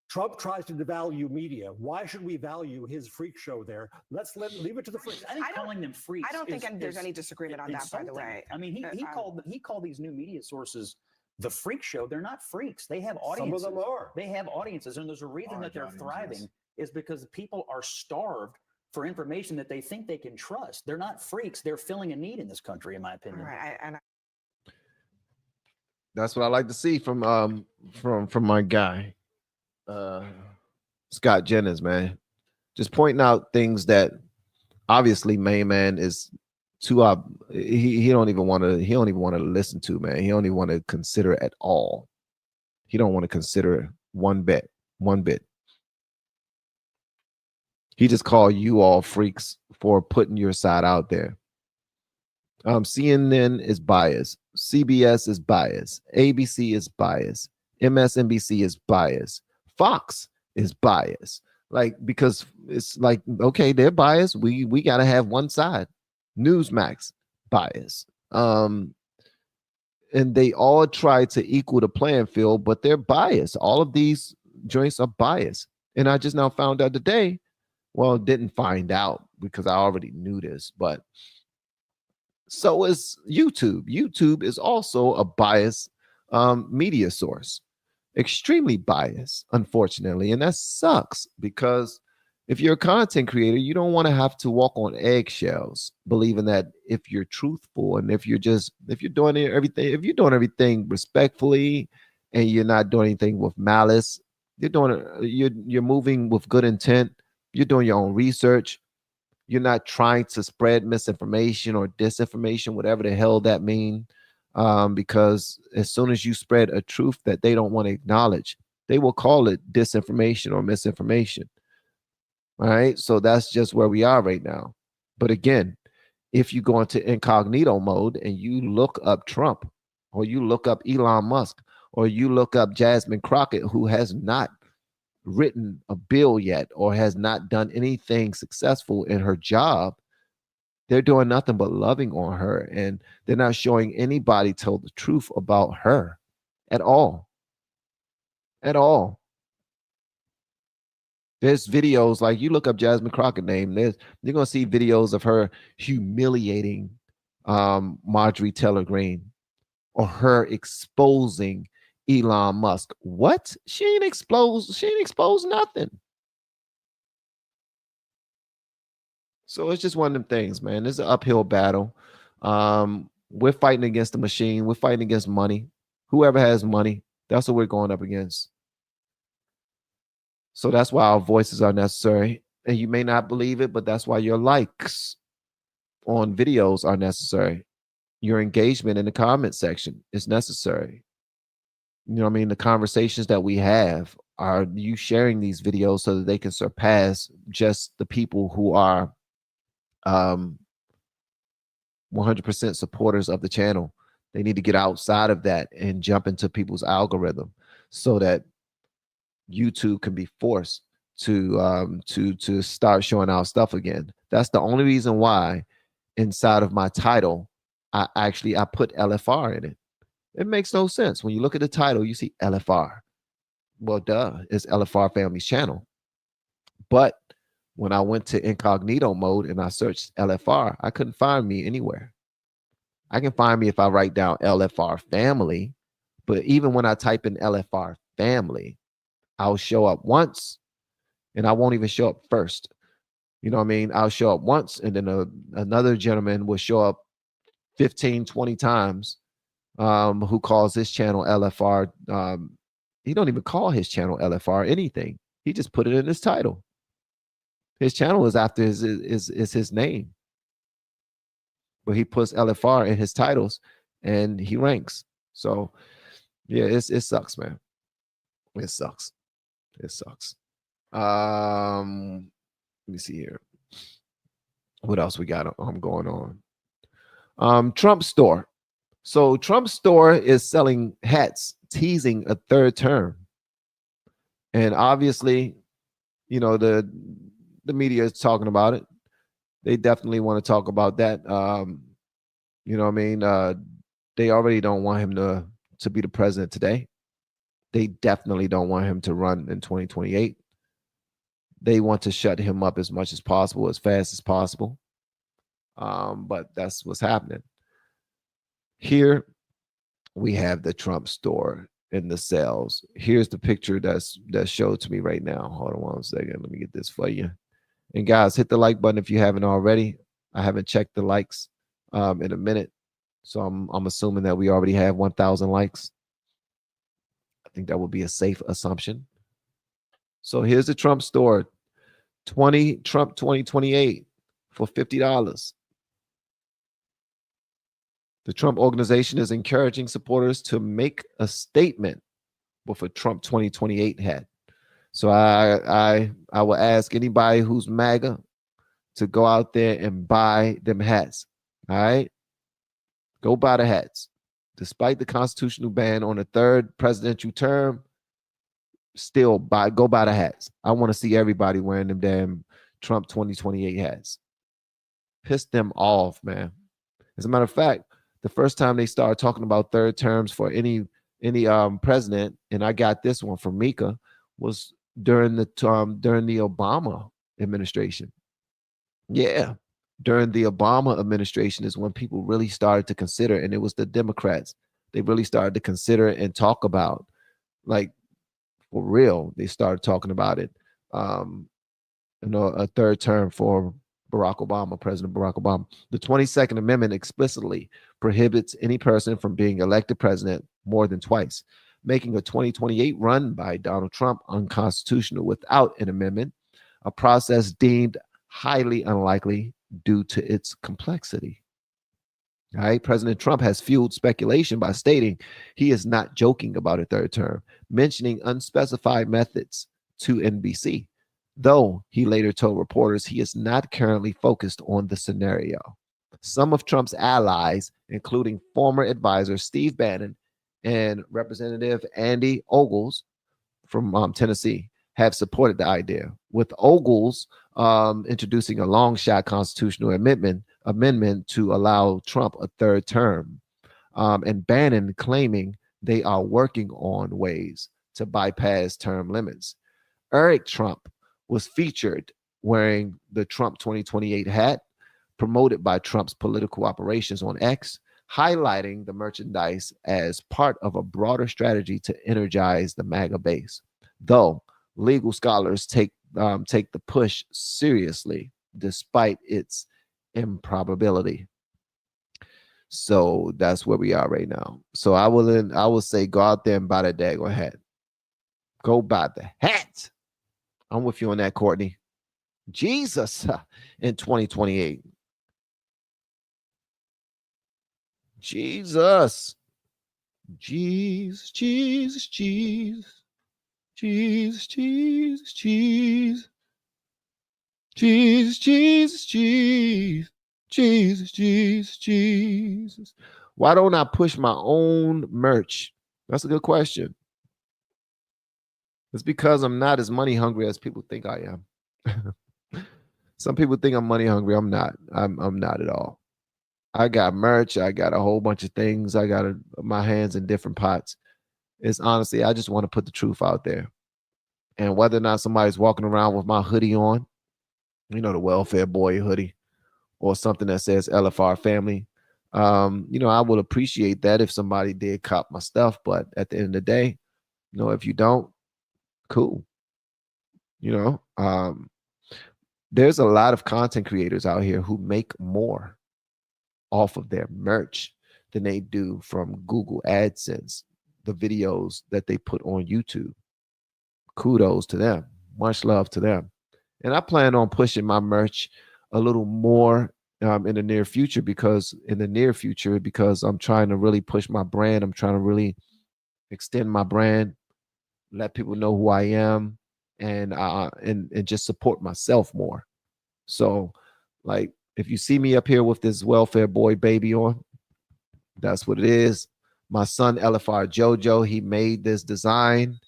Trump tries to devalue media. Why should we value his freak show there? Leave it to the freaks. I think calling them freaks. I don't think there's any disagreement on that, by the way. I mean, he called these new media sources the freak show. They're not freaks. They have audiences. Some of them are. They have audiences, and there's a reason that they're thriving is because people are starved for information that they think they can trust. They're not freaks. They're filling a need in this country, in my opinion. Right. That's what I like to see from my guy, Scott Jennings, man. Just pointing out things that obviously main man is too he don't even want to listen to, man. He don't even want to consider at all. He don't want to consider one bit. He just called you all freaks for putting your side out there. CNN is biased. CBS is biased. ABC is biased. MSNBC is biased. Fox is biased. Like, because it's like, okay, they're biased. We got to have one side. Newsmax bias. And they all try to equal the playing field, but they're biased. All of these joints are biased. And I just now found out today, well, didn't find out because I already knew this, but so is YouTube. YouTube is also a biased media source, extremely biased, unfortunately. And that sucks because if you're a content creator, you don't want to have to walk on eggshells, believing that if you're truthful and if you're doing everything respectfully and you're not doing anything with malice, you're moving with good intent, you're doing your own research, you're not trying to spread misinformation or disinformation, whatever the hell that means, because as soon as you spread a truth that they don't want to acknowledge, they will call it disinformation or misinformation. All right, so that's just where we are right now. But again, if you go into incognito mode and you look up Trump, or you look up Elon Musk, or you look up Jasmine Crockett, who has not written a bill yet or has not done anything successful in her job, they're doing nothing but loving on her, and they're not showing anybody tell the truth about her at all. At all. There's videos, like you look up Jasmine Crockett name, you're going to see videos of her humiliating Marjorie Taylor Greene or her exposing Elon Musk. What? She ain't exposed nothing. So it's just one of them things, man. It's an uphill battle. We're fighting against the machine. We're fighting against money. Whoever has money, that's what we're going up against. So that's why our voices are necessary. And you may not believe it, but that's why your likes on videos are necessary. Your engagement in the comment section is necessary. You know what I mean? The conversations that we have are you sharing these videos so that they can surpass just the people who are 100% supporters of the channel. They need to get outside of that and jump into people's algorithm so that YouTube can be forced to start showing our stuff again. That's the only reason why inside of my title I put LFR in it. It makes no sense. When you look at the title, you see LFR. Well, duh, it's LFR Family's channel. But when I went to incognito mode and I searched LFR, I couldn't find me anywhere. I can find me if I write down LFR Family, but even when I type in LFR Family, I'll show up once and I won't even show up first. You know what I mean? I'll show up once and then another gentleman will show up 15, 20 times who calls his channel LFR. He don't even call his channel LFR anything. He just put it in his title. His channel is after his name. But he puts LFR in his titles and he ranks. So yeah, it sucks, man. It sucks. It sucks. Let me see here. What else we got going on? Trump store. So Trump store is selling hats, teasing a third term. And obviously, you know, the media is talking about it. They definitely want to talk about that. You know what I mean? They already don't want him to be the president today. They definitely don't want him to run in 2028. They want to shut him up as much as possible, as fast as possible. But that's what's happening. Here we have the Trump store in the sales. Here's the picture that's showed to me right now. Hold on one second. Let me get this for you. And guys, hit the like button if you haven't already. I haven't checked the likes in a minute. So I'm assuming that we already have 1,000 likes. I think that would be a safe assumption. So here's the Trump store. Trump 2028 for $50. The Trump organization is encouraging supporters to make a statement with a Trump 2028 hat. So I will ask anybody who's MAGA to go out there and buy them hats. All right? Go buy the hats. Despite the constitutional ban on a third presidential term, still go buy the hats. I want to see everybody wearing them damn Trump 2028 hats. Piss them off, man. As a matter of fact, the first time they started talking about third terms for any president, and I got this one from Mika, was during the Obama administration. Yeah, during the Obama administration is when people really started to consider, and it was the Democrats. They really started to consider and talk about, like, for real. They started talking about it. A third term for President Barack Obama. The 22nd Amendment explicitly prohibits any person from being elected president more than twice, making a 2028 run by Donald Trump unconstitutional without an amendment, a process deemed highly unlikely due to its complexity. All right, President Trump has fueled speculation by stating he is not joking about a third term, mentioning unspecified methods to NBC, though he later told reporters he is not currently focused on the scenario. Some of Trump's allies, including former advisor Steve Bannon and Representative Andy Ogles from Tennessee, have supported the idea, with Ogles introducing a long shot constitutional amendment to allow Trump a third term, and Bannon claiming they are working on ways to bypass term limits. Eric Trump was featured wearing the Trump 2028 hat, promoted by Trump's political operations on X, highlighting the merchandise as part of a broader strategy to energize the MAGA base. Though legal scholars take the push seriously, despite its improbability. So that's where we are right now. So I will say, go out there and buy that daggone hat. Go buy the hat. I'm with you on that, Courtney. Jesus in 2028. Jesus. Jesus, Jesus, Jesus. Jesus, Jesus, Jesus. Jesus, Jesus, Jesus. Jesus, Jesus, Jesus. Why don't I push my own merch? That's a good question. It's because I'm not as money hungry as people think I am. Some people think I'm money hungry. I'm not. I'm not at all. I got merch. I got a whole bunch of things. I got my hands in different pots. It's honestly, I just want to put the truth out there. And whether or not somebody's walking around with my hoodie on, you know, the welfare boy hoodie, or something that says LFR family, you know, I would appreciate that if somebody did cop my stuff. But at the end of the day, you know, if you don't, cool. You know, there's a lot of content creators out here who make more off of their merch than they do from Google AdSense, the videos that they put on YouTube. Kudos to them. Much love to them. And I plan on pushing my merch a little more in the near future, because I'm trying to really push my brand. I'm trying to really extend my brand, let people know who I am, and just support myself more. So, like, if you see me up here with this welfare boy baby on, that's what it is. My son LFR Jojo, he made this design,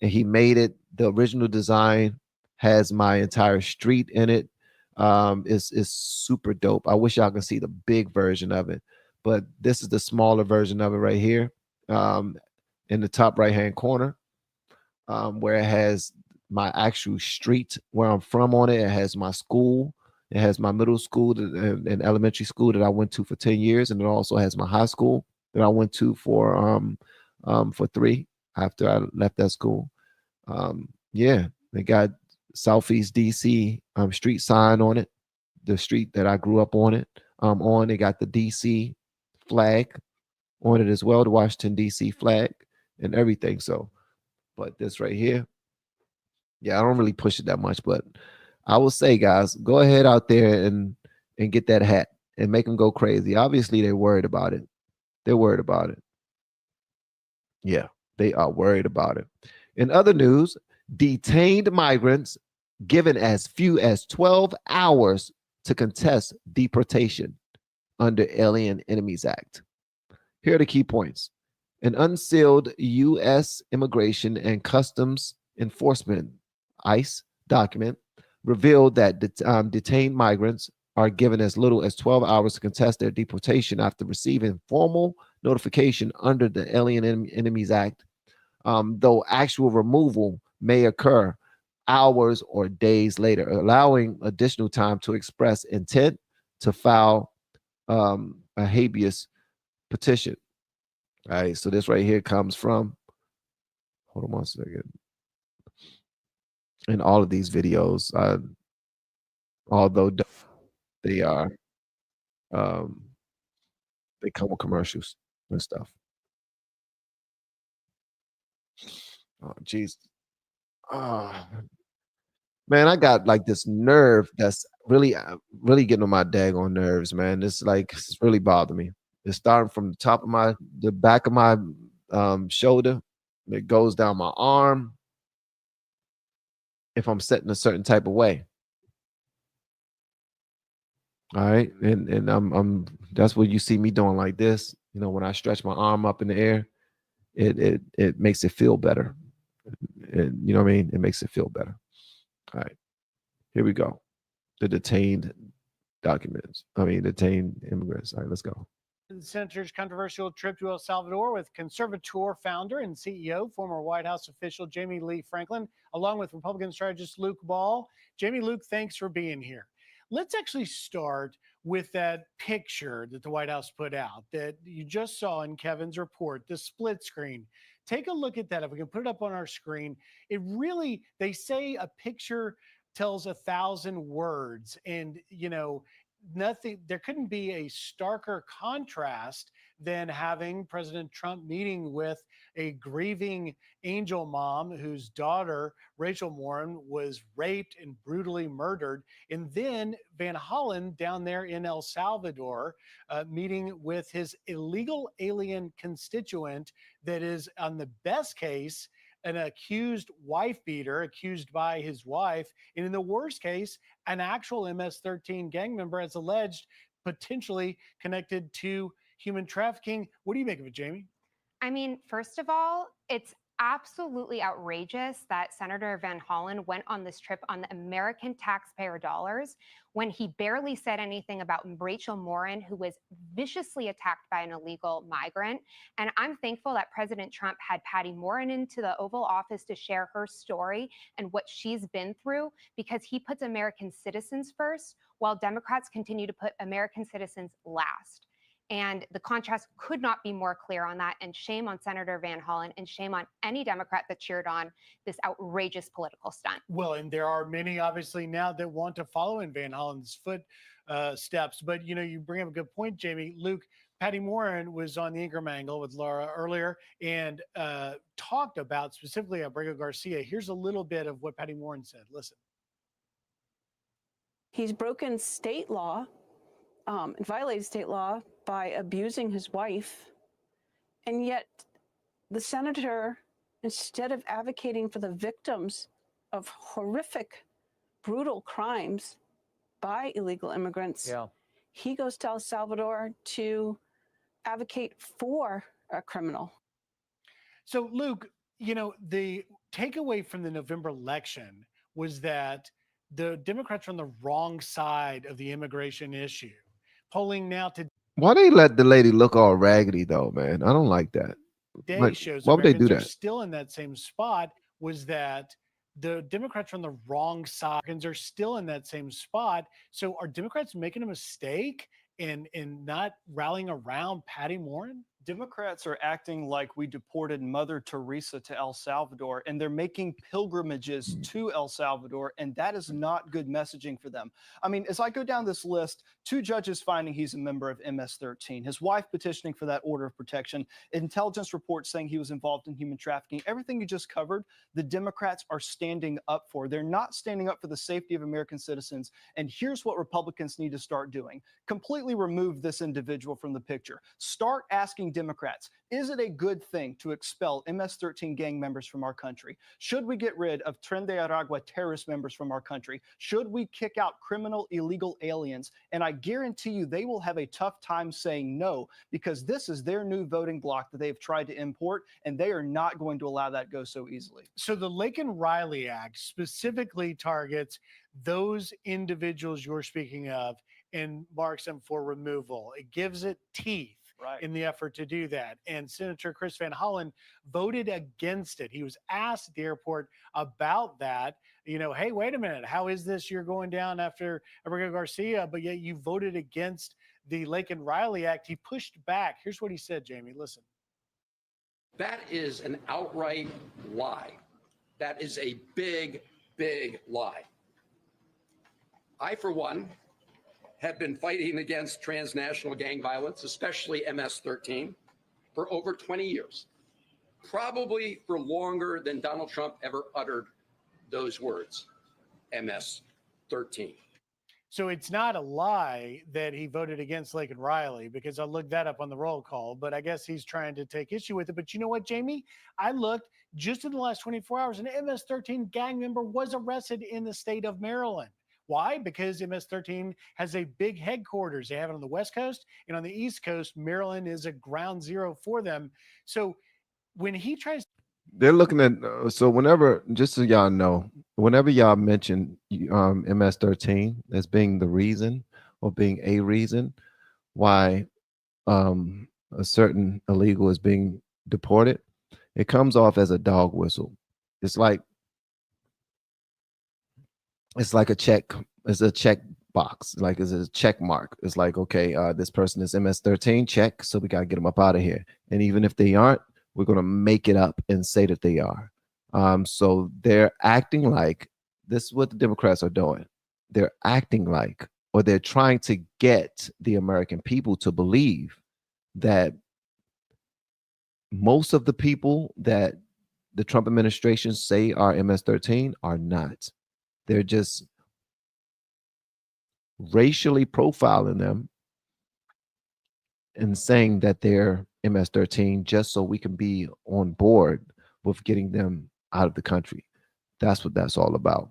and he made it. The original design has my entire street in it. Is super dope. I wish y'all can see the big version of it, but this is the smaller version of it right here, in the top right hand corner, where it has my actual street where I'm from on it. It has my school. It has my middle school and elementary school that I went to for 10 years, and it also has my high school that I went to for 3 after I left that school. Yeah, they got Southeast DC street sign on it, the street that I grew up on it. They got the DC flag on it as well, the Washington DC flag and everything. So, but this right here, yeah, I don't really push it that much, but I will say, guys, go ahead out there and get that hat and make them go crazy. Obviously, they're worried about it. They're worried about it. Yeah, they are worried about it. In other news, detained migrants given as few as 12 hours to contest deportation under Alien Enemies Act. Here are the key points. An unsealed U.S. Immigration and Customs Enforcement, ICE, document revealed that detained migrants are given as little as 12 hours to contest their deportation after receiving formal notification under the Alien Enemies Act, though actual removal may occur hours or days later, allowing additional time to express intent to file a habeas petition. All right, so this right here comes from, hold on one second. In all of these videos, although they are, they come with commercials and stuff. Oh, jeez. Man, I got like this nerve that's really getting on my daggone nerves, man. It's really bothering me. It's starting from the back of my shoulder. It goes down my arm if I'm sitting a certain type of way. All right, and I'm that's what you see me doing like this. You know, when I stretch my arm up in the air, it makes it feel better. And you know what I mean? It makes it feel better. All right, here we go. The detained detained immigrants. All right, let's go. The senator's controversial trip to El Salvador with Conservator founder and CEO, former White House official Jamie Lee Franklin, along with Republican strategist Luke Ball. Jamie, Luke, thanks for being here. Let's actually start with that picture that the White House put out that you just saw in Kevin's report, the split screen. Take a look at that. If we can put it up on our screen, it really, they say a picture tells 1,000 words, and nothing, there couldn't be a starker contrast than having President Trump meeting with a grieving angel mom whose daughter, Rachel Morin, was raped and brutally murdered. And then Van Hollen down there in El Salvador meeting with his illegal alien constituent that is, on the best case, an accused wife beater, accused by his wife, and in the worst case, an actual MS-13 gang member, as alleged, potentially connected to human trafficking. What do you make of it, Jamie? I mean, first of all, it's absolutely outrageous that Senator Van Hollen went on this trip on the American taxpayer dollars when he barely said anything about Rachel Morin, who was viciously attacked by an illegal migrant. And I'm thankful that President Trump had Patty Morin into the Oval Office to share her story and what she's been through, because he puts American citizens first, while Democrats continue to put American citizens last. And the contrast could not be more clear on that. And shame on Senator Van Hollen, and shame on any Democrat that cheered on this outrageous political stunt. Well, and there are many, obviously, now that want to follow in Van Hollen's footsteps. But, you bring up a good point, Jamie. Luke, Patty Morin was on the Ingram Angle with Laura earlier and talked about specifically Abrego Garcia. Here's a little bit of what Patty Morin said. Listen. He's broken state law and violated state law by abusing his wife. And yet the senator, instead of advocating for the victims of horrific, brutal crimes by illegal immigrants, he goes to El Salvador to advocate for a criminal. So, Luke, the takeaway from the November election was that the Democrats are on the wrong side of the immigration issue. Polling now to Why they let the lady look all raggedy though, man? I don't like that. today shows why would they do Americans are that? still in that same spot, was that the Democrats are on the wrong side and are still in that same spot. So are Democrats making a mistake in not rallying around Patty Morin? Democrats are acting like we deported Mother Teresa to El Salvador, and they're making pilgrimages to El Salvador, and that is not good messaging for them. I mean, as I go down this list, 2 judges finding he's a member of MS-13, his wife petitioning for that order of protection, intelligence reports saying he was involved in human trafficking. Everything you just covered, the Democrats are standing up for. They're not standing up for the safety of American citizens, and here's what Republicans need to start doing. Completely remove this individual from the picture. Start asking Democrats, is it a good thing to expel MS-13 gang members from our country? Should we get rid of Tren de Argua terrorist members from our country? Should we kick out criminal illegal aliens? And I guarantee you they will have a tough time saying no, because this is their new voting bloc that they've tried to import, and they are not going to allow that go so easily. So the Laken-Riley Act specifically targets those individuals you're speaking of and marks them for removal. It gives it teeth. Right. In the effort to do that. And Senator Chris Van Hollen voted against it. He was asked at the airport about that. Hey, wait a minute. How is this? You're going down after Abrego Garcia, but yet you voted against the Laken-Riley Act. He pushed back. Here's what he said, Jamie. Listen. That is an outright lie. That is a big, big lie. I, for one, have been fighting against transnational gang violence, especially MS-13, for over 20 years, probably for longer than Donald Trump ever uttered those words, MS-13. So it's not a lie that he voted against Laken-Riley, because I looked that up on the roll call, but I guess he's trying to take issue with it. But you know what, Jamie? I looked just in the last 24 hours, an MS-13 gang member was arrested in the state of Maryland. Why? Because MS-13 has a big headquarters. They have it on the West Coast, and on the East Coast, Maryland is a ground zero for them. So when he tries, They're looking at so whenever, just so y'all know, whenever y'all mention MS-13 as being the reason or being a reason why a certain illegal is being deported, it comes off as a dog whistle. It's like a check. It's a check box, like it's a check mark. It's like, okay, this person is MS-13, check, so we got to get them up out of here. And even if they aren't, we're going to make it up and say that they are. So they're acting like this is what the Democrats are doing. They're acting like, or they're trying to get the American people to believe that most of the people that the Trump administration say are MS-13 are not. They're just racially profiling them and saying that they're MS-13 just so we can be on board with getting them out of the country. That's what that's all about.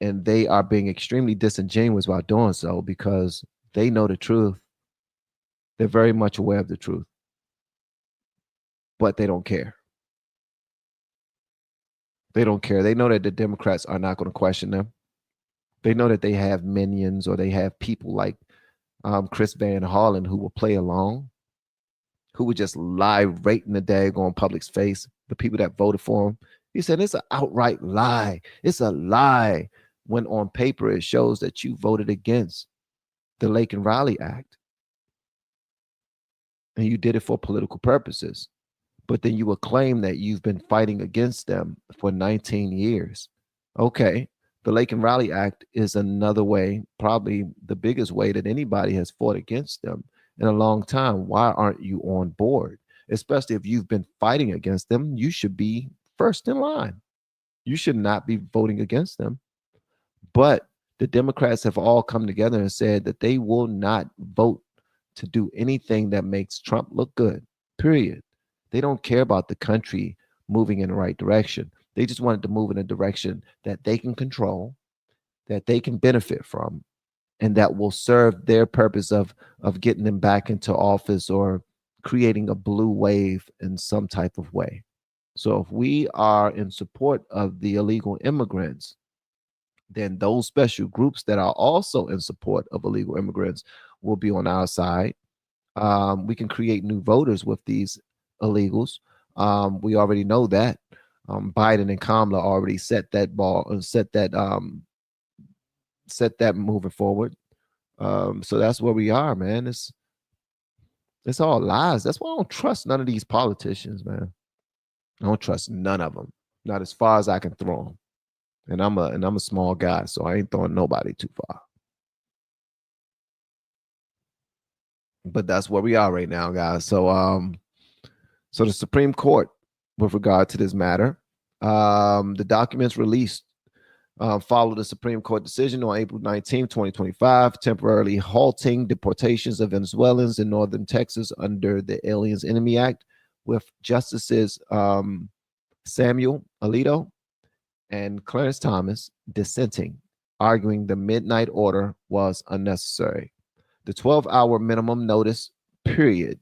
And they are being extremely disingenuous about doing so because they know the truth. They're very much aware of the truth, but they don't care. They don't care. They know that the Democrats are not going to question them. They know that they have minions or they have people like Chris van.hall who will play along, who would just lie right in the daggone public's face. The people that voted for him. He said it's an outright lie. It's a lie. When on paper it shows that you voted against the Lake and Raleigh Act. And you did it for political purposes. But then you will claim that you've been fighting against them for 19 years. Okay, the Lake and Raleigh Act is another way, probably the biggest way that anybody has fought against them in a long time. Why aren't you on board? Especially if you've been fighting against them, you should be first in line. You should not be voting against them. But the Democrats have all come together and said that they will not vote to do anything that makes Trump look good, period. They don't care about the country moving in the right direction. They just wanted to move in a direction that they can control, that they can benefit from, and that will serve their purpose of getting them back into office or creating a blue wave in some type of way. So if we are in support of the illegal immigrants, then those special groups that are also in support of illegal immigrants will be on our side. We can create new voters with these illegals. We already know that. Biden and Kamala already set that ball and set that moving forward. So that's where we are, man. It's all lies. That's why I don't trust none of these politicians, man. I don't trust none of them. Not as far as I can throw them. And I'm a small guy, so I ain't throwing nobody too far. But that's where we are right now, guys. So so the Supreme Court, with regard to this matter, the documents released follow the Supreme Court decision on April 19, 2025, temporarily halting deportations of Venezuelans in northern Texas under the Aliens Enemy Act, with Justices Samuel Alito and Clarence Thomas dissenting, arguing the midnight order was unnecessary. The 12-hour minimum notice period,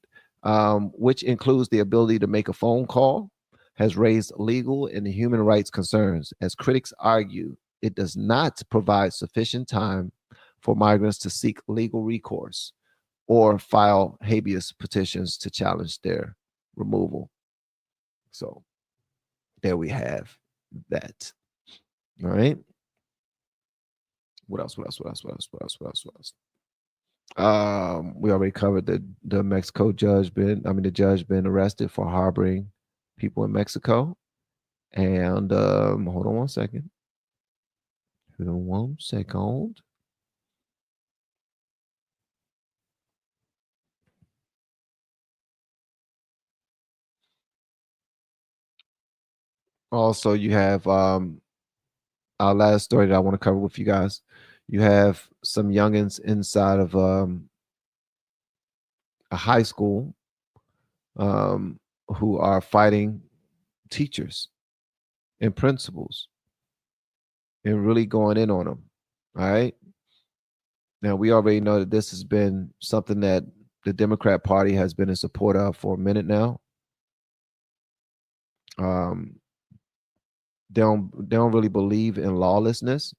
which includes the ability to make a phone call, has raised legal and human rights concerns, as critics argue it does not provide sufficient time for migrants to seek legal recourse or file habeas petitions to challenge their removal. So there we have that. All right. What else? We already covered the Mexico judge the judge been arrested for harboring people in Mexico. And hold on one second. Also, you have our last story that I want to cover with you guys. You have some youngins inside of a high school who are fighting teachers and principals and really going in on them. All right. Now, we already know that this has been something that the Democrat Party has been in support of for a minute now. They don't really believe in lawlessness.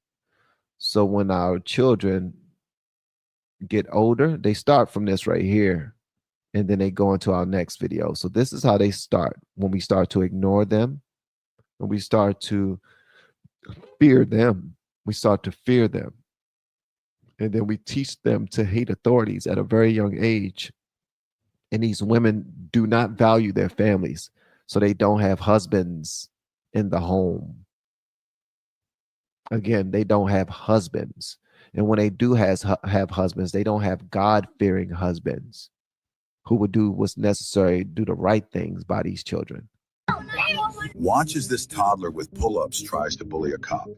So when our children get older, they start from this right here, and then they go into our next video. So this is how they start. When we start to ignore them, when we start to fear them, we start to fear them. And then we teach them to hate authorities at a very young age. And these women do not value their families, so they don't have husbands in the home. Again, they don't have husbands. And when they do have husbands, they don't have God-fearing husbands who would do what's necessary, do the right things by these children. Watch as this toddler with pull-ups tries to bully a cop.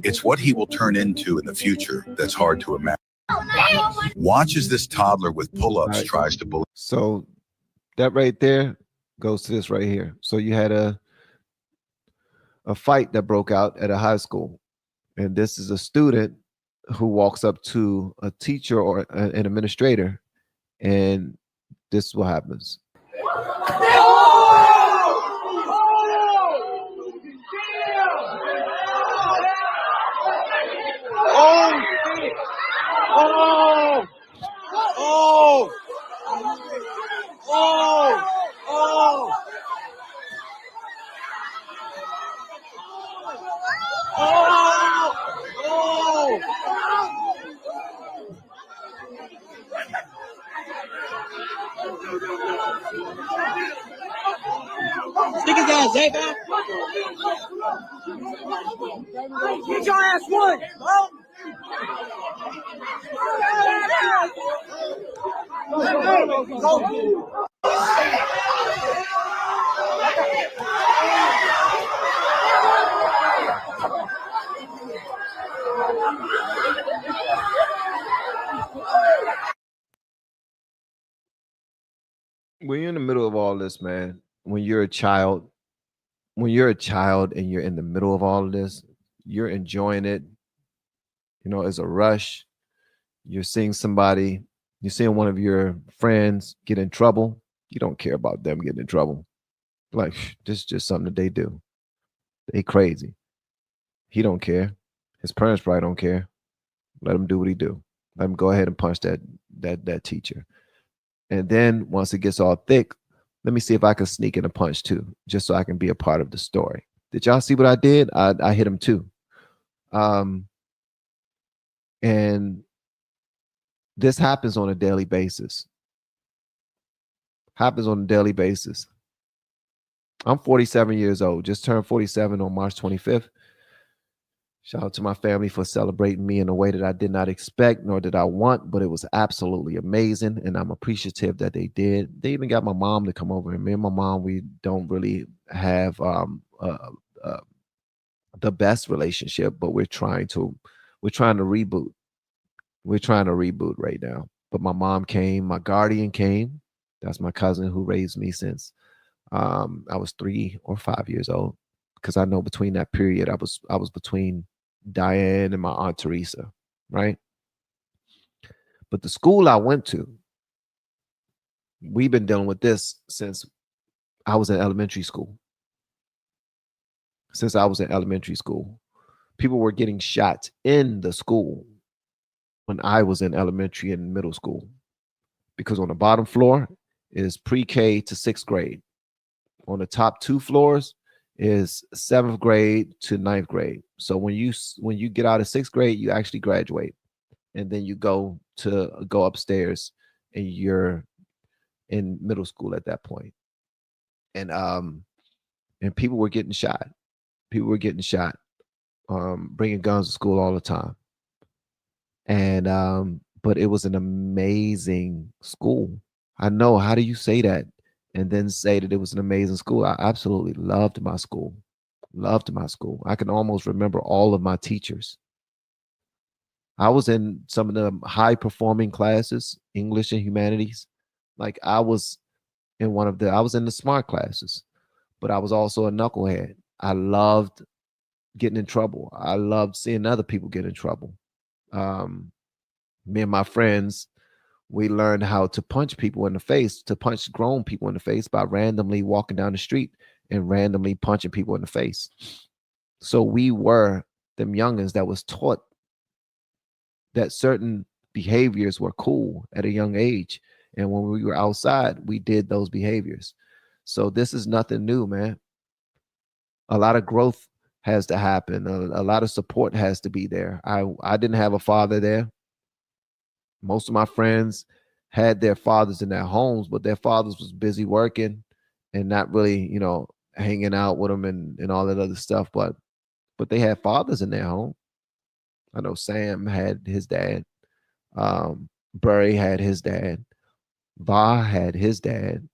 It's what he will turn into in the future that's hard to imagine. Watch as this toddler with pull-ups tries to bully. So that right there goes to this right here. So you had a fight that broke out at a high school, and this is a student who walks up to a teacher or an administrator, and this is what happens. Stick his ass, Xavier. Get your ass one, bro. When you're in the middle of all this, man, when you're a child and you're in the middle of all of this, you're enjoying it. You know, it's a rush. You're seeing one of your friends get in trouble. You don't care about them getting in trouble. Like, this is just something that they do. They crazy. He don't care. His parents probably don't care. Let him do what he do. Let him go ahead and punch that teacher. And then once it gets all thick, let me see if I can sneak in a punch too, just so I can be a part of the story. Did y'all see what I did? I hit him too. And this happens on a daily basis. I'm 47 years old, just turned 47 on March 25th. Shout out to my family for celebrating me in a way that I did not expect, nor did I want, but it was absolutely amazing, and I'm appreciative that they did. They even got my mom to come over, and me and my mom, we don't really have the best relationship, but we're trying to reboot. We're trying to reboot right now. But my mom came, my guardian came. That's my cousin who raised me since I was 3 or 5 years old, because I know between that period I was between Diane and my Aunt Teresa, right? But the school I went to, we've been dealing with this since I was in elementary school. People were getting shot in the school when I was in elementary and middle school, because on the bottom floor is pre-K to 6th grade. On the top 2 floors is 7th grade to 9th grade. So when you get out of 6th grade, you actually graduate, and then you go upstairs, and you're in middle school at that point. And people were getting shot. Bringing guns to school all the time. And but it was an amazing school. I know, how do you say that and then say that it was an amazing school? I absolutely loved my school. I can almost remember all of my teachers. I was in some of the high performing classes, English and humanities. Like I was in the smart classes, but I was also a knucklehead. I loved getting in trouble. I loved seeing other people get in trouble. Me and my friends, we learned how to punch people in the face, to punch grown people in the face by randomly walking down the street and randomly punching people in the face. So we were them youngins that was taught that certain behaviors were cool at a young age. And when we were outside, we did those behaviors. So this is nothing new, man. A lot of growth has to happen. A lot of support has to be there. I didn't have a father there. Most of my friends had their fathers in their homes, but their fathers was busy working and not really, you know, hanging out with them and all that other stuff. But they had fathers in their home. I know Sam had his dad. Burry had his dad. Va had his dad.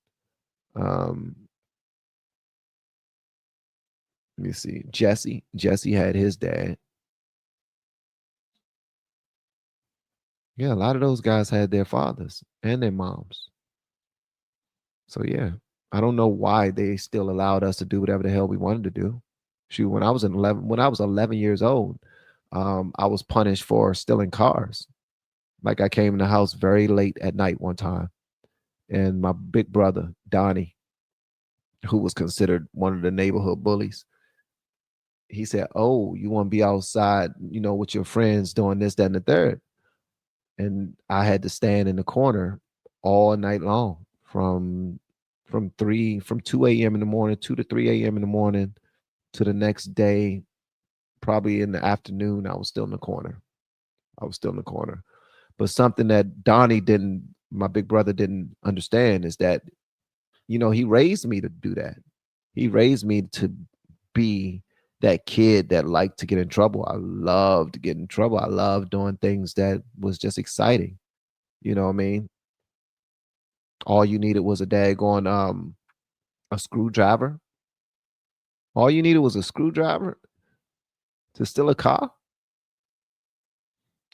Let me see. Jesse had his dad. Yeah, a lot of those guys had their fathers and their moms. So yeah, I don't know why they still allowed us to do whatever the hell we wanted to do. Shoot, when I was 11 years old, I was punished for stealing cars. Like I came in the house very late at night one time, and my big brother Donnie, who was considered one of the neighborhood bullies, he said, "Oh, you want to be outside, you know, with your friends doing this, that, and the third." And I had to stand in the corner all night long from 2 a.m. in the morning, 2 to 3 a.m. in the morning to the next day, probably in the afternoon. I was still in the corner. But something that my big brother didn't understand is that, you know, he raised me to do that. He raised me to be that kid that liked to get in trouble. I loved to get in trouble. I loved doing things that was just exciting. You know what I mean? All you needed was a daggone a screwdriver. All you needed was a screwdriver to steal a car.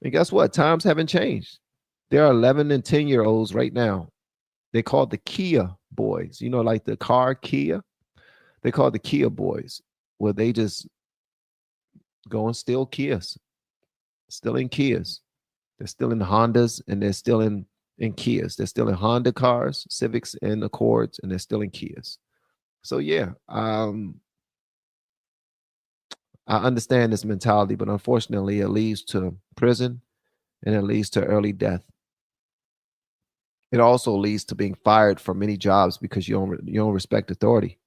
And guess what? Times haven't changed. There are 11 and 10-year-olds right now. They call the Kia boys. You know, like the car Kia. They call the Kia boys, where they just go and steal Kias. Still in Kias. They're still in Hondas, and they're still in Kias. They're still in Honda cars, Civics and Accords, and they're still in Kias. So yeah, I understand this mentality, but unfortunately it leads to prison and it leads to early death. It also leads to being fired from many jobs because you don't respect authority.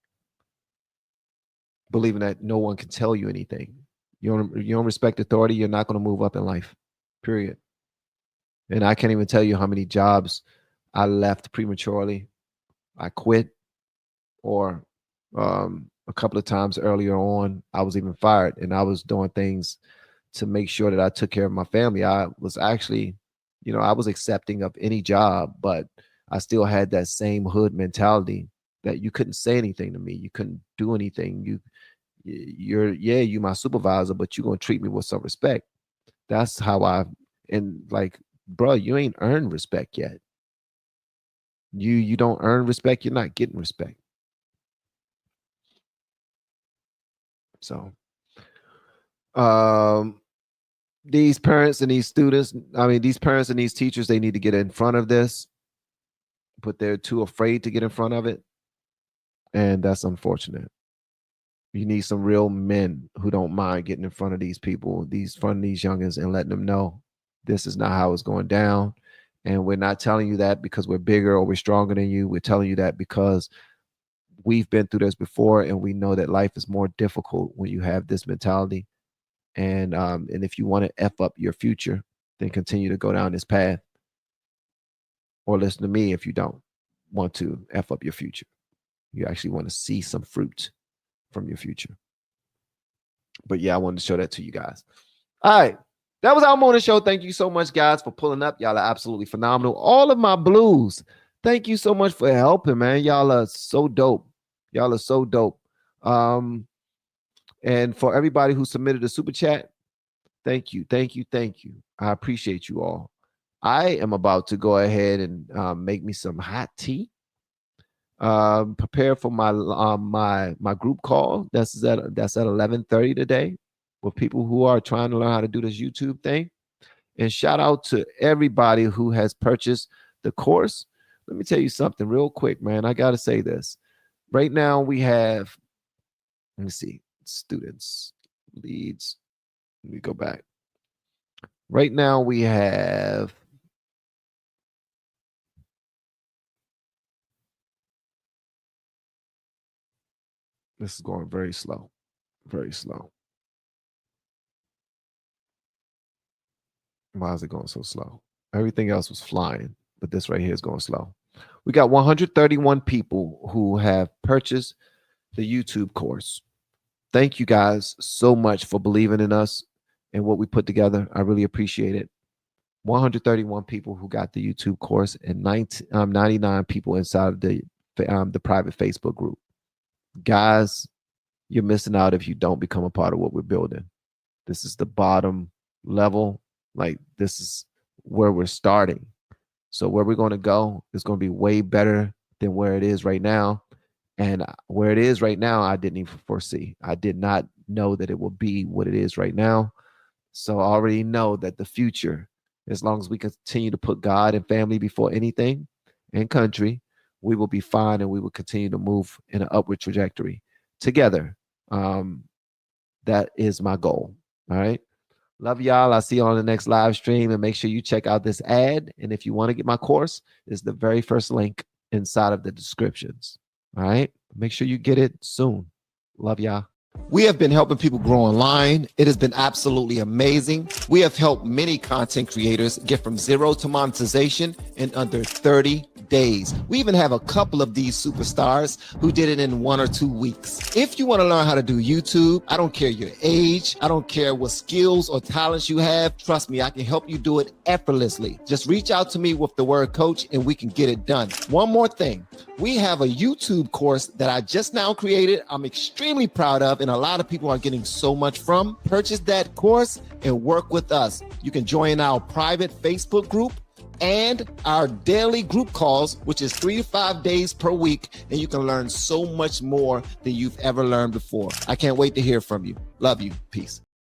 Believing that no one can tell you anything. You don't respect authority, you're not going to move up in life. Period. And I can't even tell you how many jobs I left prematurely. I quit, or a couple of times earlier on, I was even fired, and I was doing things to make sure that I took care of my family. I was actually, you know, I was accepting of any job, but I still had that same hood mentality that you couldn't say anything to me. You couldn't do anything. You're my supervisor, but you're going to treat me with some respect. That's how and like, bro, you ain't earned respect yet. You don't earn respect, you're not getting respect. So these parents and these students, these parents and these teachers, they need to get in front of this, but they're too afraid to get in front of it. And that's unfortunate. You need some real men who don't mind getting in front of these people, these youngins, and letting them know this is not how it's going down. And we're not telling you that because we're bigger or we're stronger than you. We're telling you that because we've been through this before, and we know that life is more difficult when you have this mentality. And if you want to F up your future, then continue to go down this path. Or listen to me if you don't want to F up your future. You actually want to see some fruit from your future. But yeah, I wanted to show that to you guys. All right. That was our morning show. Thank you so much, guys, for pulling up. Y'all are absolutely phenomenal. All of my blues, thank you so much for helping, man. Y'all are so dope. Y'all are so dope. And for everybody who submitted a super chat, thank you. Thank you. Thank you. I appreciate you all. I am about to go ahead and make me some hot tea. Prepare for my my group call. That's at 11:30 today with people who are trying to learn how to do this YouTube thing. And shout out to everybody who has purchased the course. Let me tell you something real quick, man. I got to say this. Right now we have, let me see, students. leads. Let me go back. Right now we have this is going very slow. Very slow. Why is it going so slow? Everything else was flying, but this right here is going slow. We got 131 people who have purchased the YouTube course. Thank you guys so much for believing in us and what we put together. I really appreciate it. 131 people who got the YouTube course and 99 people inside of the private Facebook group. Guys, you're missing out if you don't become a part of what we're building. This is the bottom level. Like, this is where we're starting. So where we're going to go is going to be way better than where it is right now. And where it is right now, I didn't even foresee. I did not know that it will be what it is right now. So I already know that the future, as long as we continue to put God and family before anything and country, we will be fine and we will continue to move in an upward trajectory together. That is my goal. All right. Love y'all. I'll see you on the next live stream, and make sure you check out this ad. And if you want to get my course, it's the very first link inside of the descriptions. All right. Make sure you get it soon. Love y'all. We have been helping people grow online. It has been absolutely amazing. We have helped many content creators get from zero to monetization in under 30 days. We even have a couple of these superstars who did it in 1 or 2 weeks. If you want to learn how to do YouTube, I don't care your age, I don't care what skills or talents you have. Trust me, I can help you do it effortlessly. Just reach out to me with the word coach and we can get it done. One more thing. We have a YouTube course that I just now created. I'm extremely proud of, and a lot of people are getting so much from. Purchase that course and work with us. You can join our private Facebook group and our daily group calls, which is 3 to 5 days per week, and you can learn so much more than you've ever learned before. I can't wait to hear from you. Love you. Peace.